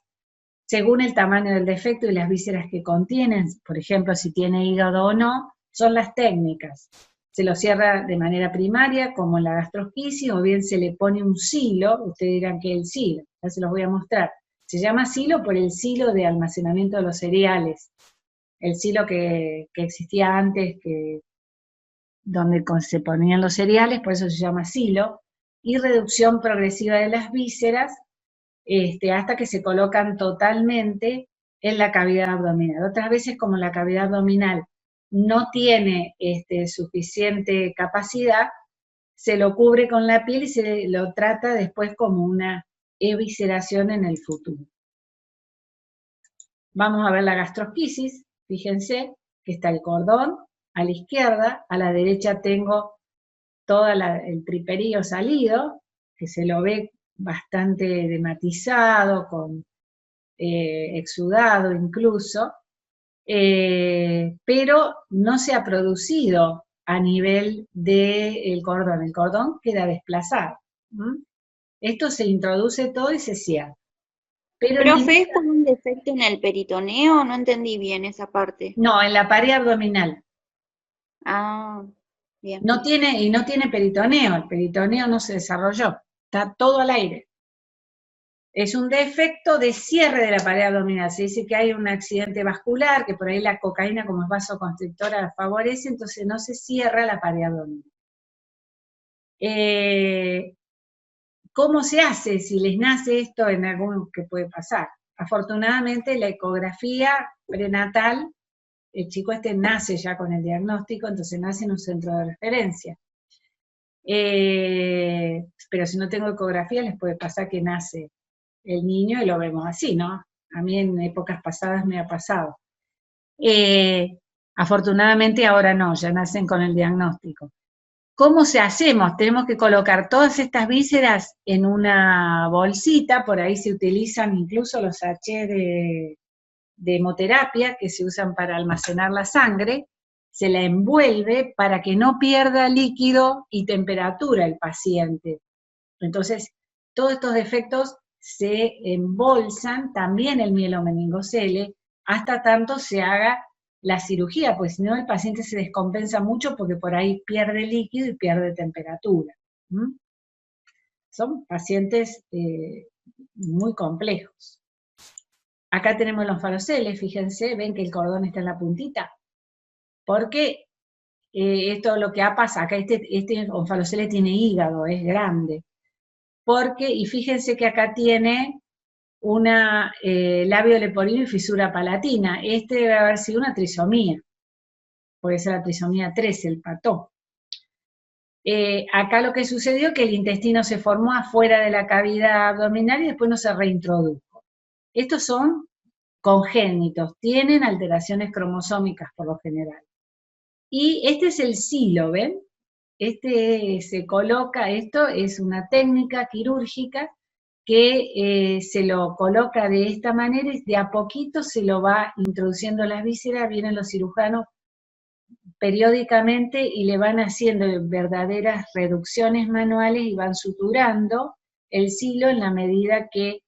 según el tamaño del defecto y las vísceras que contienen, por ejemplo, si tiene hígado o no, son las técnicas. Se lo cierra de manera primaria, como en la gastrosquisis, o bien se le pone un silo, ustedes dirán que es el silo, ya se los voy a mostrar. Se llama silo por el silo de almacenamiento de los cereales, el silo que existía antes, donde se ponían los cereales, por eso se llama silo, y reducción progresiva de las vísceras, hasta que se colocan totalmente en la cavidad abdominal. Otras veces, como la cavidad abdominal no tiene suficiente capacidad, se lo cubre con la piel y se lo trata después como una evisceración en el futuro. Vamos a ver la gastrosquisis. Fíjense que está el cordón a la izquierda, a la derecha tengo todo el triperío salido, que se lo ve bastante dematizado, con exudado incluso, pero no se ha producido a nivel del cordón. El cordón queda desplazado. Esto se introduce todo y se cierra. Profe, ¿es por un defecto en el peritoneo? No entendí bien esa parte. No, en la pared abdominal. Ah, bien. No tiene peritoneo, el peritoneo no se desarrolló, está todo al aire. Es un defecto de cierre de la pared abdominal. Se dice que hay un accidente vascular, que por ahí la cocaína como es vasoconstrictora la favorece, entonces no se cierra la pared abdominal. ¿Cómo se hace si les nace esto en algún que puede pasar? Afortunadamente la ecografía prenatal, el chico nace ya con el diagnóstico, entonces nace en un centro de referencia. Pero si no tengo ecografía les puede pasar que nace el niño y lo vemos así, ¿no? A mí en épocas pasadas me ha pasado. Afortunadamente ahora no, ya nacen con el diagnóstico. ¿Cómo se hacemos? Tenemos que colocar todas estas vísceras en una bolsita, por ahí se utilizan incluso los sachets de hemoterapia que se usan para almacenar la sangre, se la envuelve para que no pierda líquido y temperatura el paciente. Entonces, todos estos defectos se embolsan, también el mielomeningocele, hasta tanto se haga la cirugía, pues si no el paciente se descompensa mucho porque por ahí pierde líquido y pierde temperatura. Son pacientes muy complejos. Acá tenemos los onfaloceles, fíjense, ven que el cordón está en la puntita. Porque esto es lo que ha pasado, acá este onfalocele tiene hígado, es grande. Porque, y fíjense que acá tiene una labio leporino y fisura palatina. Debe haber sido una trisomía. Puede ser la trisomía 13, el pató. Acá lo que sucedió es que el intestino se formó afuera de la cavidad abdominal y después no se reintrodujo. Estos son congénitos, tienen alteraciones cromosómicas por lo general. Y este es el silo, ¿ven? Se coloca, esto es una técnica quirúrgica que se lo coloca de esta manera y de a poquito se lo va introduciendo las vísceras, vienen los cirujanos periódicamente y le van haciendo verdaderas reducciones manuales y van suturando el silo en la medida que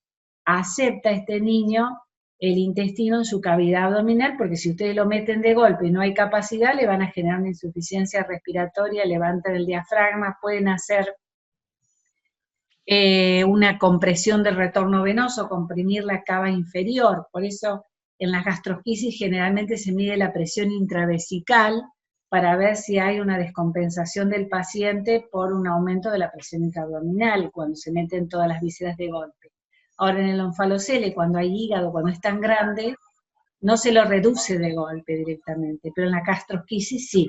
acepta este niño el intestino en su cavidad abdominal, porque si ustedes lo meten de golpe y no hay capacidad, le van a generar una insuficiencia respiratoria, levantan el diafragma, pueden hacer una compresión del retorno venoso, comprimir la cava inferior. Por eso en las gastrosquisis generalmente se mide la presión intravesical para ver si hay una descompensación del paciente por un aumento de la presión intraabdominal cuando se meten todas las vísceras de golpe. Ahora en el onfalocele, cuando hay hígado, cuando es tan grande, no se lo reduce de golpe directamente, pero en la gastrosquisis sí.